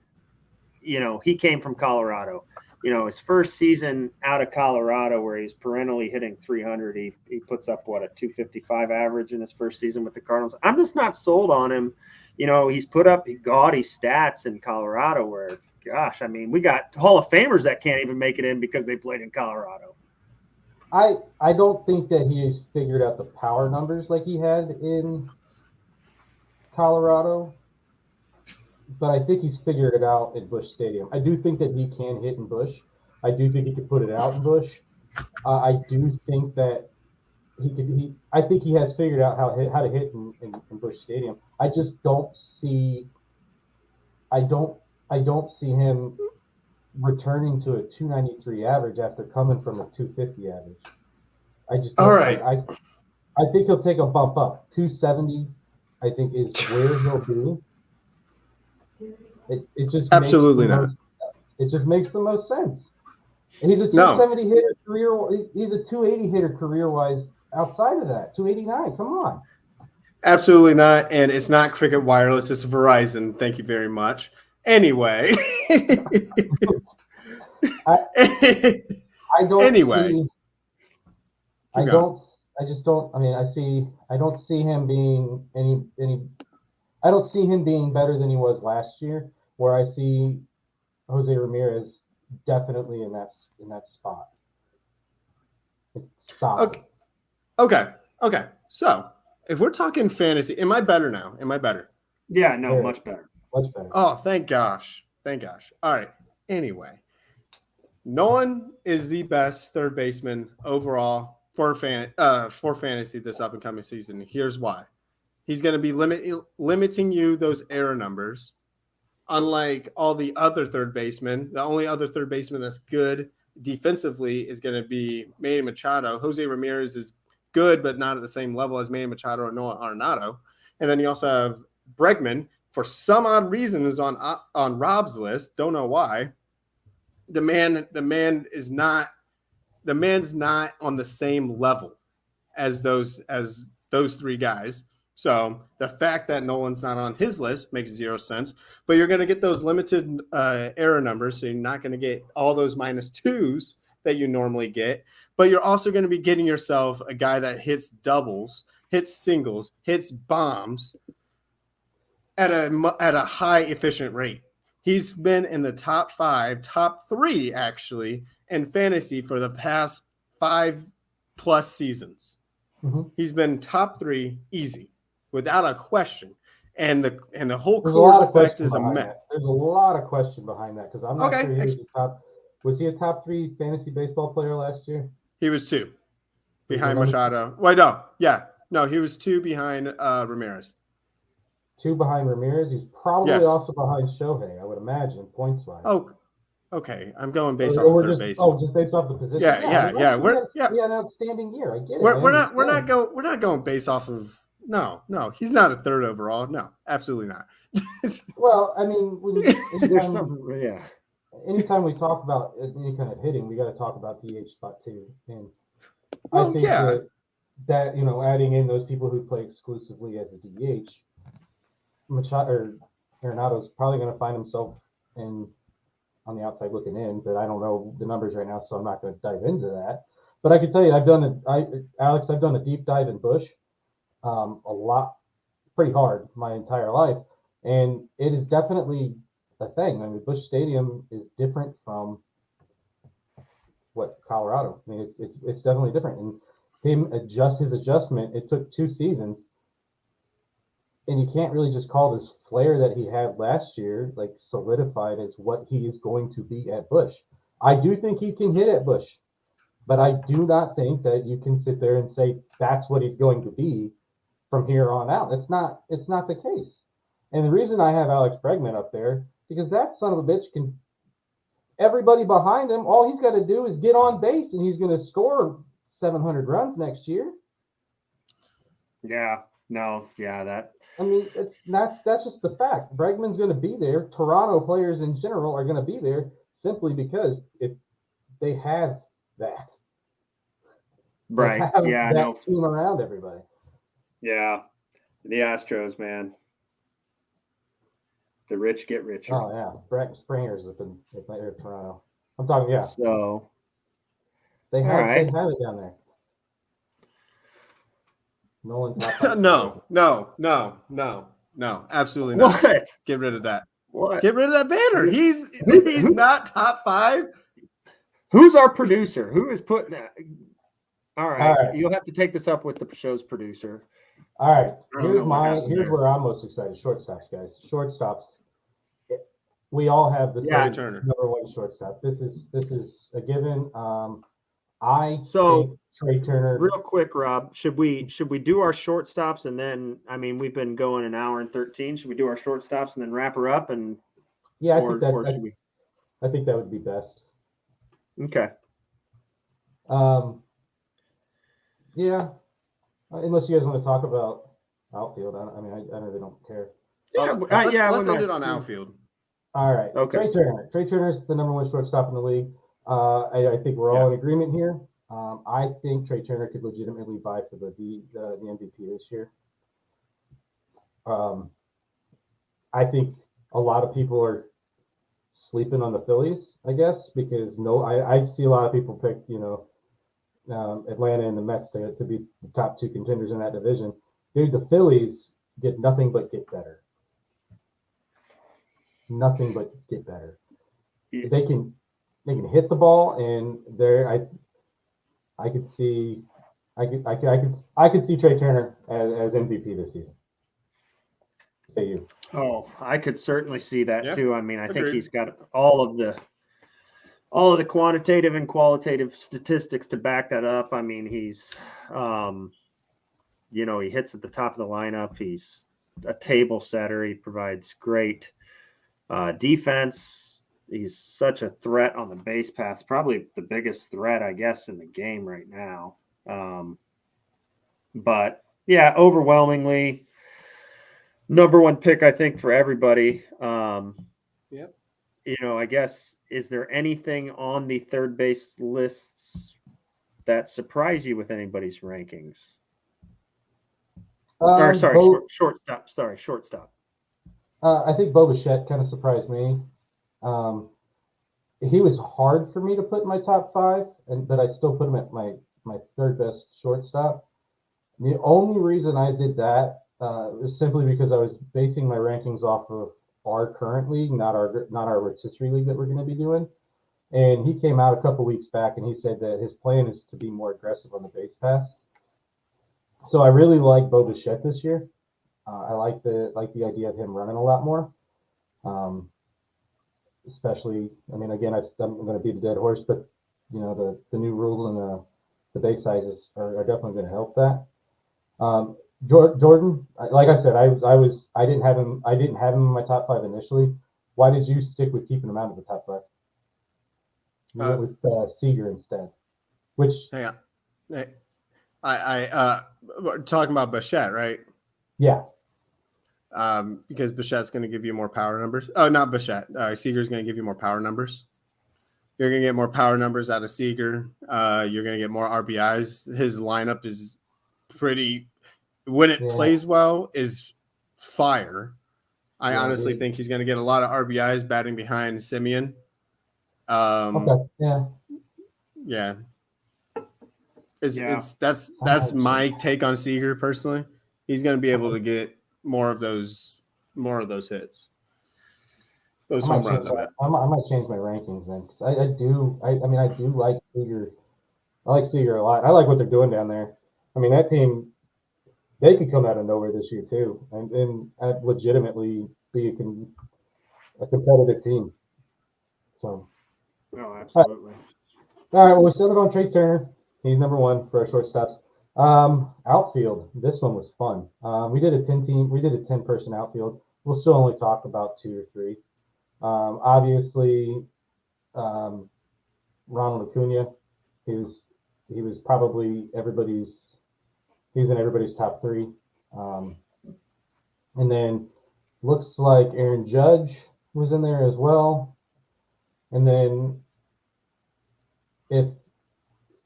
you know, he came from Colorado. You know, his first season out of Colorado, where he's perennially hitting 300, he puts up what, a 255 average in his first season with the Cardinals. I'm just not sold on him. You know, he's put up gaudy stats in Colorado where, gosh, I mean, we got Hall of Famers that can't even make it in because they played in Colorado. I don't think that he's figured out the power numbers like he had in Colorado, but I think he's figured it out in Busch Stadium. I do think that he can hit in Busch. I do think he could put it out in Busch. I do think that I think he has figured out how to hit in Busch Stadium. I just don't see. I don't see him returning to a 293 average after coming from a 250 average. I just don't. All right. I think he'll take a bump up. 270, I think, is where he'll be. It just absolutely not. It just makes the most sense. And he's a 270 hitter career. He's a 280 hitter career wise. Outside of that, 289. Come on. Absolutely not. And it's not Cricket Wireless. It's Verizon. Thank you very much. Anyway. I don't. Anyway. See, I don't. I just don't. I mean, I don't see him being any. I don't see him being better than he was last year. Where I see Jose Ramirez definitely in that spot. It's solid. Okay. So if we're talking fantasy, am I better now? Am I better? Yeah, no, much better. Much better. Oh, thank gosh. All right. Anyway, Nolan is the best third baseman overall for fantasy this up and coming season. Here's why. He's going to be limiting you those error numbers. Unlike all the other third basemen, the only other third baseman that's good defensively is going to be Manny Machado. Jose Ramirez is good, but not at the same level as Manny Machado or Nolan Arenado. And then you also have Bregman, for some odd reason, is on Rob's list. Don't know why. The man's not on the same level as those three guys. So the fact that Nolan's not on his list makes zero sense. But you're going to get those limited error numbers, so you're not going to get all those -2s that you normally get. But you're also going to be getting yourself a guy that hits doubles, hits singles, hits bombs. at a high efficient rate. He's been in the top 5, top 3 actually in fantasy for the past 5+ seasons. Mhm. He's been top 3 easy, without a question. And the whole There's a lot Coors of effect question is a behind myth. that. There's a lot of question behind that because I'm not Okay, sure he was a top. Was he a top 3 fantasy baseball player last year? he was 2 Was behind he number Machado. Wait, no, yeah, no, he was 2 behind Ramirez. 2 behind Ramirez? He's probably Yes. also behind Shohei, I would imagine, points wise. Oh, okay. I'm going based Or off of we're third just base. just based off the position. Yeah, yeah, but yeah. he had an outstanding year. I get it. We're not understand. we're not going based off of no. He's not a third overall. No, absolutely not. Well, I mean, There's some, yeah. anytime we talk about any kind of hitting, we got to talk about DH spot too. And I Well, think yeah. that adding in those people who play exclusively as a DH, Machado or Arenado's probably going to find himself in on the outside looking in, but I don't know the numbers right now, so I'm not going to dive into that. But I can tell you, I've done a deep dive in Bush, a lot, pretty hard my entire life, and it is definitely a thing. I mean, Bush Stadium is different from what Colorado. I mean, it's definitely different, and his adjustment. It took 2 seasons, and you can't really just call this flair that he had last year like solidified as what he is going to be at Bush. I do think he can hit at Bush, but I do not think that you can sit there and say that's what he's going to be from here on out. It's not the case. And the reason I have Alex Bregman up there, because that son of a bitch can everybody behind him, all he's got to do is get on base and he's going to score 700 runs next year. Yeah. No, yeah, that. I mean, that's just the fact. Bregman's going to be there. Toronto players in general are going to be there simply because if they have that, Right. they have Yeah, that team around everybody. Yeah. The Astros, man. The rich get richer. Oh yeah, Brett Springer's up in Toronto. I'm talking, yeah. So They all have right. it down there. Nolan No, absolutely not. What? Get rid of that. What? Get rid of that banner. He's not top 5. Who's our producer? Who is putting that? All right. All right. You'll have to take this up with the show's producer. All right. I don't know what happened Here's there. where I'm most excited. Shortstops, guys. Shortstops. We all have the Yeah. same Turner. number 1 shortstop. This is a given. I So think Trey Turner. real quick, Rob, should we do our shortstops and then we've been going an hour and 13. Should we do our shortstops and then wrap her up and Yeah, or should we? I think that would be best. Okay. Yeah. Unless you guys want to talk about outfield, I really don't care. Yeah, let's end it on outfield. All right. Okay. Trey Turner. Trey Turner's the number 1 shortstop in the league. I think we're all in agreement here. I think Trey Turner could legitimately vie for the MVP this year. I think a lot of people are sleeping on the Phillies, I guess, because I see a lot of people pick, Atlanta and the Mets to be the top 2 contenders in that division. Dude, the Phillies get nothing but get better. Nothing but get better. Yeah. They can hit the ball, and I could see Trey Turner as MVP this season. Say you. Oh, I could certainly see that too. I mean, I think Agreed. he's got all of the quantitative and qualitative statistics to back that up. I mean, he's he hits at the top of the lineup. He's a table setter. He provides great defense. He's such a threat on the base paths, probably the biggest threat, I guess, in the game right now. But yeah, overwhelmingly number 1 pick, I think, for everybody. Yep. I guess, is there anything on the third base lists that surprise you with anybody's rankings? Shortstop. Sorry, shortstop. I think Bo Bichette kind of surprised me. He was hard for me to put in my top 5, but I still put him at my 3rd best shortstop. The only reason I did that simply because I was basing my rankings off of our current league, not our rotisserie league that we're going to be doing. And he came out a couple weeks back and he said that his plan is to be more aggressive on the base pass. So I really like Bo Bichette this year. I like the idea of him running a lot more. Especially, I mean, again, I'm going to beat a dead horse, but the new rules and the base sizes are definitely going to help that. Jordan, like I said, I didn't have him in my top 5 initially. Why did you stick with keeping him out of the top 5? You went with Seager instead, which hang on. Hey, we're talking about Bichette, right? yeah, Because Bichette's going to give you more power numbers. Oh, not Bichette. Seager's going to give you more power numbers. You're going to get more power numbers out of Seager. You're going to get more RBIs. His lineup is pretty, when it plays well, is fire. I honestly think he's going to get a lot of RBIs batting behind Simeon. Okay, yeah. That's my take on Seager personally. He's going to be able to get more of those hits, those home runs. I might change my rankings then because I do like Seager. I like Seager a lot. I like what they're doing down there. I mean, that team, they could come out of nowhere this year too, and legitimately be a competitive team. So, absolutely. All right, well, we settled on Trey Turner. He's number 1 for our shortstops. Outfield. This one was fun. We did a 10-person outfield. We'll still only talk about 2 or 3. Obviously, Ronald Acuna. He was probably he's in everybody's top 3. And then looks like Aaron Judge was in there as well. And then if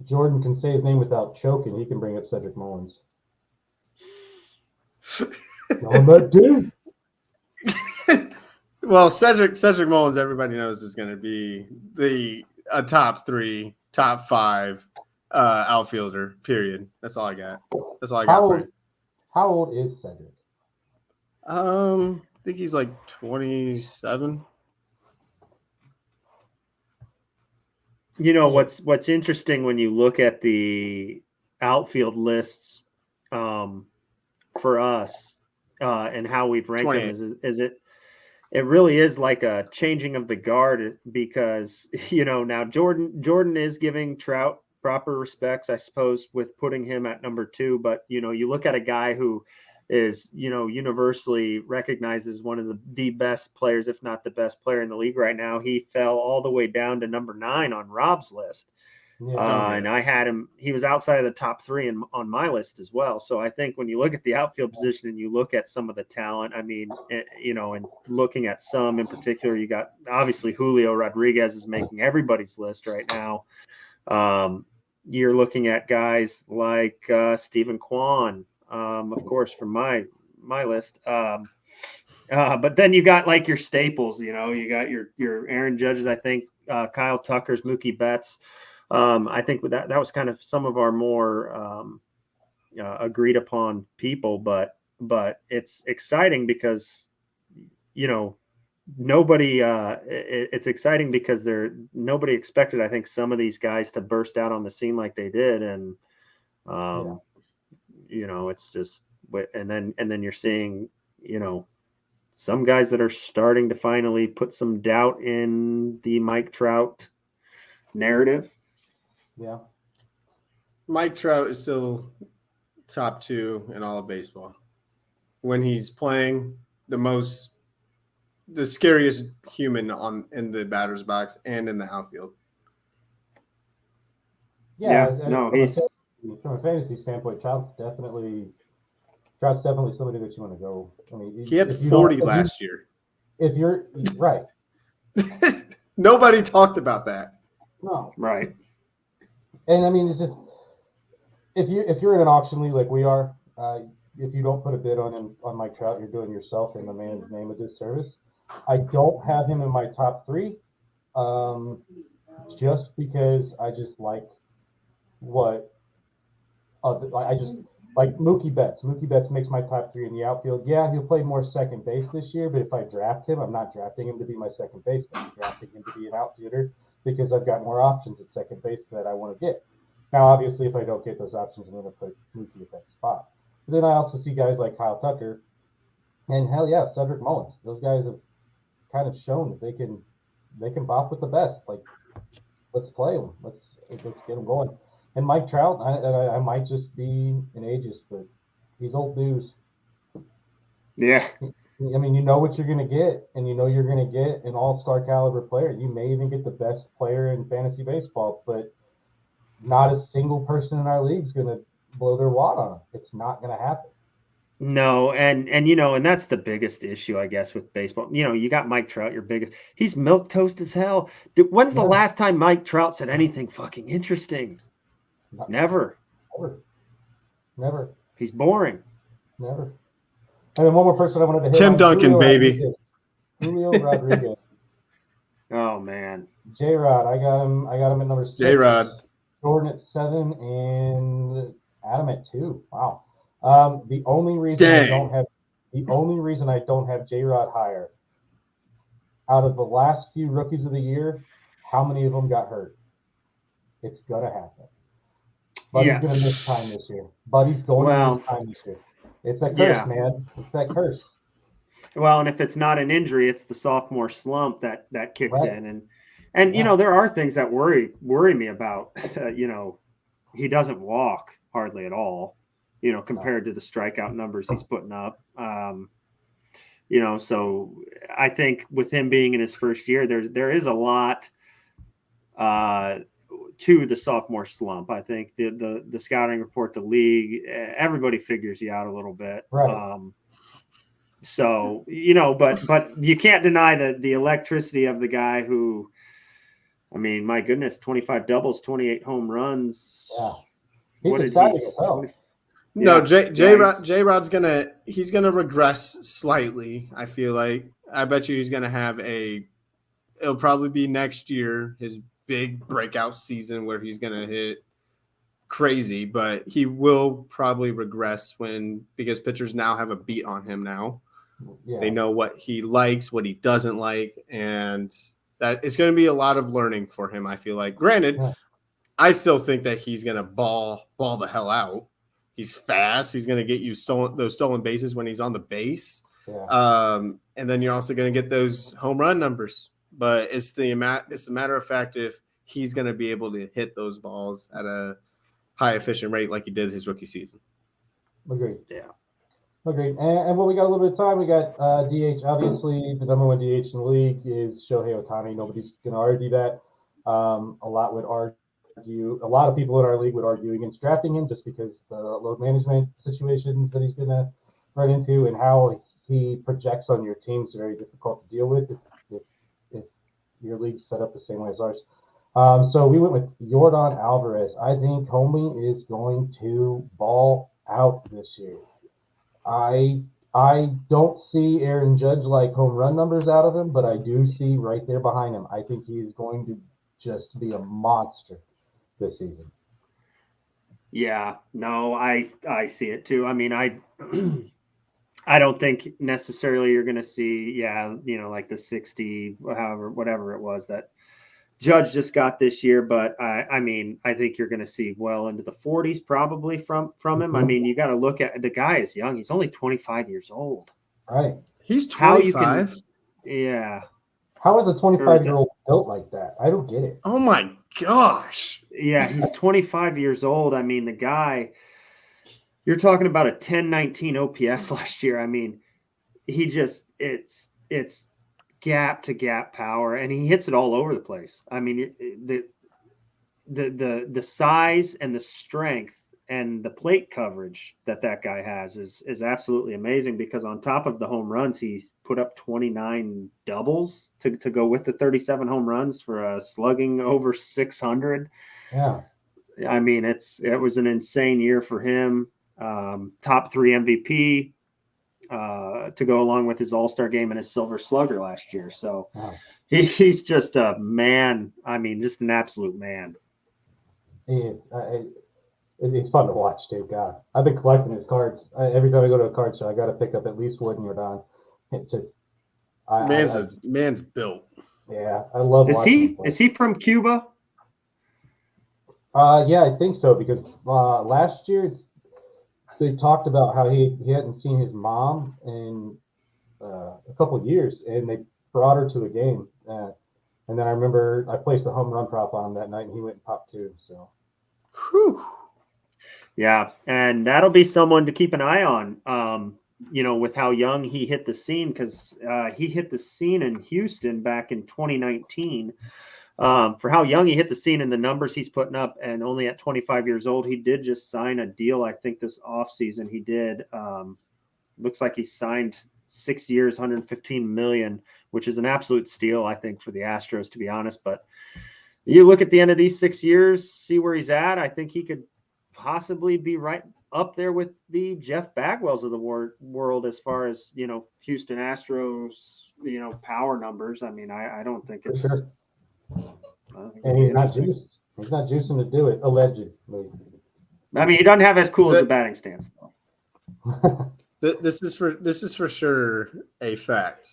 Jordan can say his name without choking, he can bring up Cedric Mullins. On that dude. Well, Cedric Mullins, everybody knows, is going to be a top 3, top 5 outfielder. Period. That's all I got. That's all I got for you. How old is Cedric? I think he's like 27. You know what's interesting when you look at the outfield lists for us and how we've ranked them is it really is like a changing of the guard because now Jordan is giving Trout proper respects, I suppose, with putting him at number 2, but you look at a guy who is universally recognized as one of the best players, if not the best player in the league right now. He fell all the way down to number 9 on Rob's list. And I had him, he was outside of the top 3 on my list as well. So I think when you look at the outfield position and you look at some of the talent, I mean, and looking at some in particular, you got obviously Julio Rodriguez is making everybody's list right now. You're looking at guys like Stephen Kwan, of course, from my list. But then you got like your staples, you got your Aaron Judges, I think, Kyle Tucker's, Mookie Betts. I think that was kind of some of our more agreed upon people, but it's exciting because nobody it's exciting because nobody expected, I think, some of these guys to burst out on the scene like they did, and it's just, and then you're seeing some guys that are starting to finally put some doubt in the Mike Trout narrative. Yeah. Mike Trout is still top 2 in all of baseball. When he's playing, the scariest human in the batter's box and in the outfield. From a fantasy standpoint, Trout's definitely somebody that you want to go. I mean, he had 40 last year. If you're right, nobody talked about that. No, right. And I mean, it's just if you're in an auction league like we are, if you don't put a bid on Mike Trout, you're doing yourself and the man's name a disservice. I don't have him in my top 3, just because I just like what Like Mookie Betts. Mookie Betts makes my top 3 in the outfield. Yeah, he'll play more second base this year, but if I draft him, I'm not drafting him to be my second baseman. I'm drafting him to be an outfielder because I've got more options at second base that I want to get. Now, obviously, if I don't get those options, I'm going to put Mookie at that spot. But then I also see guys like Kyle Tucker and hell yeah, Cedric Mullins. Those guys have kind of shown that they can bop with the best. Like, let's play them. Let's get them going. And Mike Trout, I might just be an ageist, but he's old news. Yeah. I mean, you know what you're going to get, and you know you're going to get an all-star caliber player. You may even get the best player in fantasy baseball, but not a single person in our league is going to blow their wad on him. It's not going to happen. No, and you know, and that's the biggest issue, I guess, with baseball. You know, you got Mike Trout, your biggest. He's milquetoast as hell. When's the last time Mike Trout said anything fucking interesting? Never. Never. He's boring. Never. And then one more person I wanted to hit Tim on, Duncan, baby. Julio Rodriguez. Oh man. J-Rod, I got him at number 6. J-Rod. Jordan at 7 and Adam at 2. Wow. The only reason I don't have J-Rod higher, out of the last few rookies of the year, how many of them got hurt? It's gonna happen. Buddy's gonna miss time this year. Buddy's going to miss time this year. It's that curse, man. It's that curse. Well, and if it's not an injury, it's the sophomore slump that kicks in, and you know, there are things that worry me about. You know, he doesn't walk hardly at all. You know, compared to the strikeout numbers he's putting up. You know, so I think with him being in his first year, there is a lot to the sophomore slump. I think the scouting report, the league, everybody figures you out a little bit. Right. So, you know, but you can't deny the electricity of the guy who, I mean, my goodness, 25 doubles, 28 home runs. Yeah. He's exciting as hell. No, J-Rod's he's gonna regress slightly. I feel like. I bet you he's gonna have it'll probably be next year, his big breakout season where he's gonna hit crazy, but he will probably regress because pitchers now have a beat on him now. Yeah. They know what he likes, what he doesn't like, and that it's going to be a lot of learning for him, I feel like. Granted, I still think that he's going to ball the hell out. He's fast. He's going to get you those stolen bases when he's on the base. Yeah. And then you're also going to get those home run numbers. But it's a matter of fact if he's going to be able to hit those balls at a high efficient rate like he did his rookie season. Agreed. Yeah. Agreed. And when we got a little bit of time, we got DH. Obviously, the number 1 DH in the league is Shohei Ohtani. Nobody's going to argue that. A lot of people in our league would argue against drafting him just because the load management situations that he's going to run into and how he projects on your team is very difficult to deal with if your league's set up the same way as ours. So we went with Yordan Alvarez. I think Homie is going to ball out this year. I don't see Aaron Judge like home run numbers out of him, but I do see right there behind him. I think he's going to just be a monster this season. Yeah, no, I see it too. I mean, I don't think necessarily you're going to see, you know, like the 60, whatever it was that Judge just got this year, but I mean, I think you're going to see well into the 40s probably from him. I mean, you got to look at the guy is young. He's only 25 years old. Right. He's 25. Yeah. How is a 25-year-old built like that? I don't get it. Oh my gosh. Yeah, he's 25 years old. I mean, the guy, you're talking about a 1019 OPS last year. I mean, he just it's gap to gap power, and he hits it all over the place. I mean, the size and the strength and the plate coverage that guy has is absolutely amazing, because on top of the home runs, he's put up 29 doubles to go with the 37 home runs for a slugging over 600. Yeah. I mean, it was an insane year for him. Top 3 MVP. To go along with his All-Star game and his Silver Slugger last year. So he's just a man. I mean, just an absolute man. He is. It's fun to watch too. God, I've been collecting his cards. Every time I go to a card show, I got to pick up at least one Jordan. It just, man's built. yeah, I love watching him play. Is he from Cuba? Yeah, I think so because last year they talked about how he hadn't seen his mom in a couple of years, and they brought her to a game. And then I remember I placed a home run prop on him that night, and he went and popped 2. So, Whew. Yeah, and that'll be someone to keep an eye on. With how young he hit the scene, because he hit the scene in Houston back in 2019. For how young he hit the scene and the numbers he's putting up, and only at 25 years old, he did just sign a deal. I think this offseason he did. Looks like he signed 6 years, $115 million, which is an absolute steal, I think, for the Astros, to be honest. But you look at the end of these 6 years, see where he's at. I think he could possibly be right up there with the Jeff Bagwells of the world as far as, Houston Astros, power numbers. I mean, I don't think for it's. sure. Think And he's not juiced. He's not juicing to do it, allegedly. I mean, he doesn't have as cool as the batting stance, though. This is for sure a fact.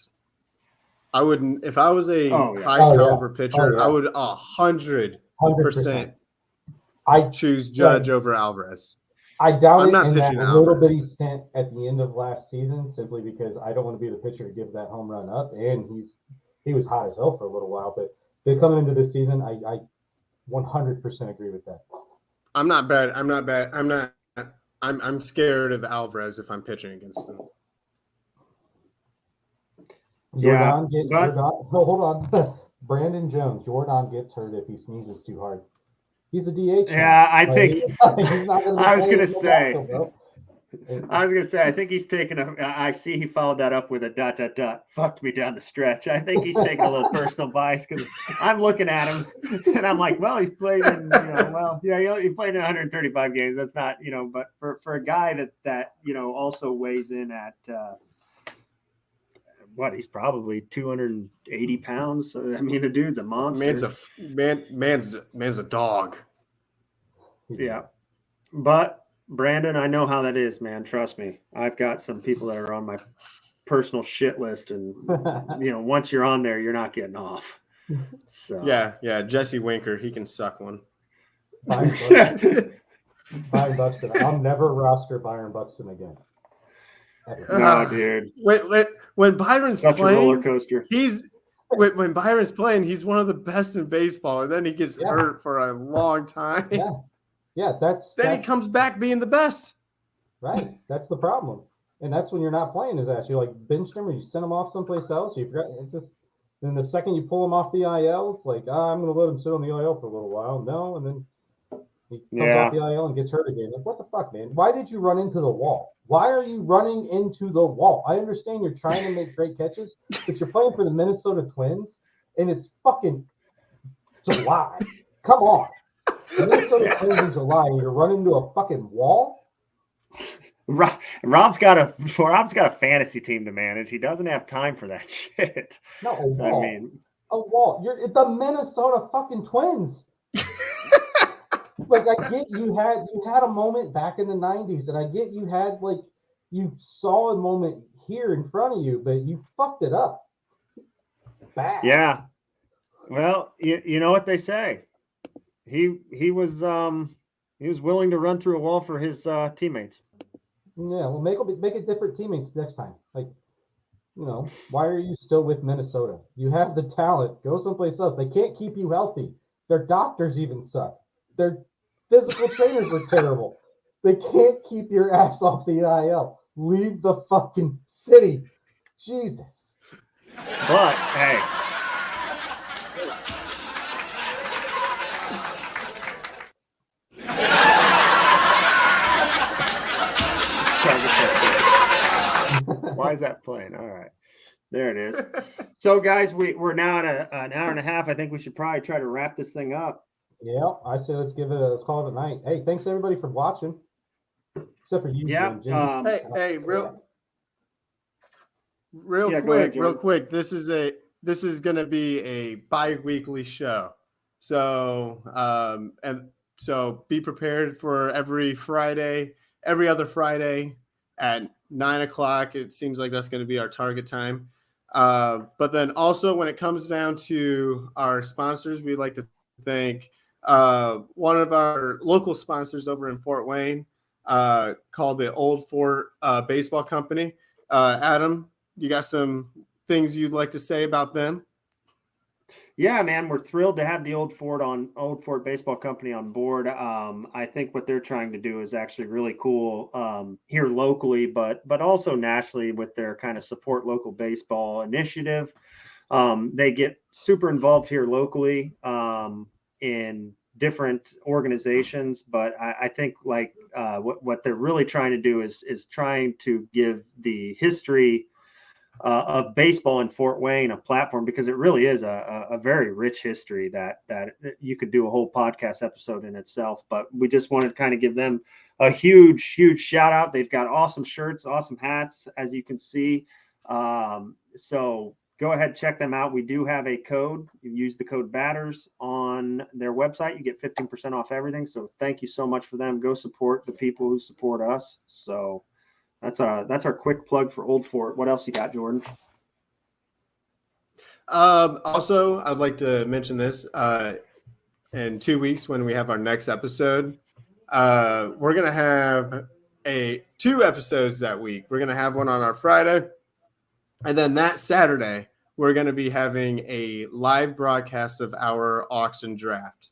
I wouldn't, if I was a high caliber pitcher, I would 100% I choose Judge over Alvarez. I doubt I'm it not in that pitching little Alvarez. bitty stint at the end of last season, simply because I don't want to be the pitcher to give that home run up. And he was hot as hell for a little while, but they're coming into this season. I 100% agree with that. I'm not bad. I'm scared of Alvarez if I'm pitching against him. Hold on. Brandon Jones, Jordan gets hurt if he sneezes too hard. He's a DH. Yeah, I think he's not going to. I was going to say, I think he's taking I see he followed that up with a ... Fucked me down the stretch. I think he's taking a little personal bias because I'm looking at him and I'm like, well, he's played in, he played in 135 games. That's not, but for a guy that also weighs in at, he's probably 280 pounds. So, I mean, the dude's a monster. Man's a dog. Yeah. But Brandon, I know how that is, man. Trust me. I've got some people that are on my personal shit list, and once you're on there, you're not getting off. So yeah. Jesse Winker, he can suck one. Byron Buxton. I'll never roster Byron Buxton again. No, dude. When Byron's such playing, a roller coaster. When Byron's playing, he's one of the best in baseball, and then he gets hurt for a long time. Yeah, he comes back being the best. Right. That's the problem. And that's when you're not playing his ass. You like benched him or you send him off someplace else. You forgot. It's just then the second you pull him off the IL, it's like, I'm going to let him sit on the IL for a little while. No, and then he comes off the IL and gets hurt again. Like, what the fuck, man? Why did you run into the wall? Why are you running into the wall? I understand you're trying to make great catches, but you're playing for the Minnesota Twins, and it's fucking July. Come on. Minnesota Twins in July, and you're running into a fucking wall? Rob's got a fantasy team to manage. He doesn't have time for that shit. No, a wall. I mean, a wall. You're the Minnesota fucking Twins. Like, I get you had a moment back in the 90s, and I get you had, like, you saw a moment here in front of you, but you fucked it up. Bad. Yeah. Well, you know what they say. He was willing to run through a wall for his teammates. Yeah, well, make it different teammates next time. Like, why are you still with Minnesota? You have the talent. Go someplace else. They can't keep you healthy. Their doctors even suck. Their physical trainers are terrible. They can't keep your ass off the IL. Leave the fucking city. Jesus. But hey. Why is that playing? All right. There it is. So, guys, we're now at an hour and a half. I think we should probably try to wrap this thing up. Yeah, I say let's call it a night. Hey, thanks everybody for watching. Except for you, yeah. Jim. Real quick. This is going to be a bi-weekly show. So, and So be prepared for every other Friday at 9 o'clock. It seems like that's going to be our target time. But then also when it comes down to our sponsors, we'd like to thank one of our local sponsors over in Fort Wayne called the Old Fort Baseball Company. Adam, you got some things you'd like to say about them? Yeah, man, we're thrilled to have the Old Fort Baseball Company on board. I think what they're trying to do is actually really cool here locally, but also nationally with their kind of support local baseball initiative. They get super involved here locally in different organizations, but I think like what they're really trying to do is trying to give the history of baseball in Fort Wayne a platform, because it really is a very rich history that you could do a whole podcast episode in itself. But we just wanted to kind of give them a huge shout out. They've got awesome shirts, awesome hats, as you can see. So go ahead, check them out. We do have a code. You use the code BATTERS on their website. You get 15% off everything. So thank you so much for them. Go support the people who support us. So that's our quick plug for Old Fort. What else you got, Jordan? Also, I'd like to mention this in 2 weeks when we have our next episode. We're going to have two episodes that week. We're going to have one on our Friday. And then that Saturday, we're going to be having a live broadcast of our auction draft.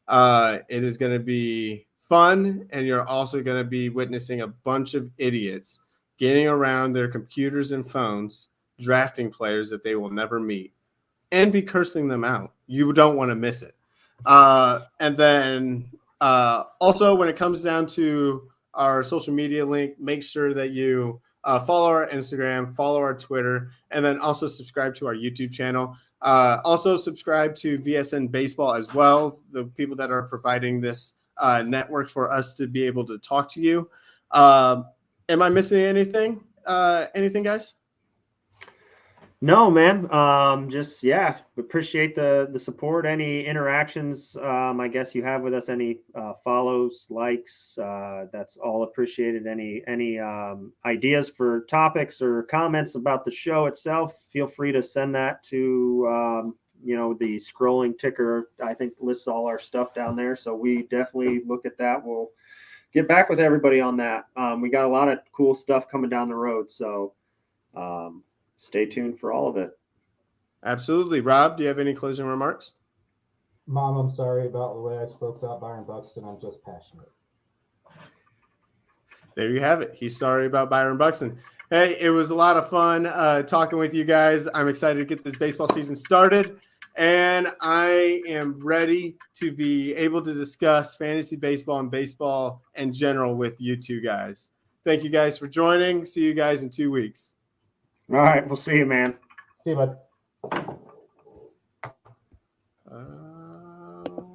It is going to be fun, and you're also going to be witnessing a bunch of idiots getting around their computers and phones, drafting players that they will never meet, and be cursing them out. You don't want to miss it. And then also, when it comes down to our social media link, make sure that you follow our Instagram, follow our Twitter, and then also subscribe to our YouTube channel. Also subscribe to VSN Baseball as well, the people that are providing this network for us to be able to talk to you. Am I missing anything? Anything, guys? No, man. Just appreciate the support. Any interactions, I guess you have with us, any follows, likes, that's all appreciated. Any ideas for topics or comments about the show itself, feel free to send that to the scrolling ticker. I think lists all our stuff down there, so we definitely look at that. We'll get back with everybody on that. We got a lot of cool stuff coming down the road, so stay tuned for all of it. Absolutely. Rob, do you have any closing remarks? Mom, I'm sorry about the way I spoke about Byron Buxton. I'm just passionate. There you have it. He's sorry about Byron Buxton. Hey, it was a lot of fun talking with you guys. I'm excited to get this baseball season started, and I am ready to be able to discuss fantasy baseball and baseball in general with you two guys. Thank you guys for joining. See you guys in 2 weeks. All right. We'll see you, man. See you, bud.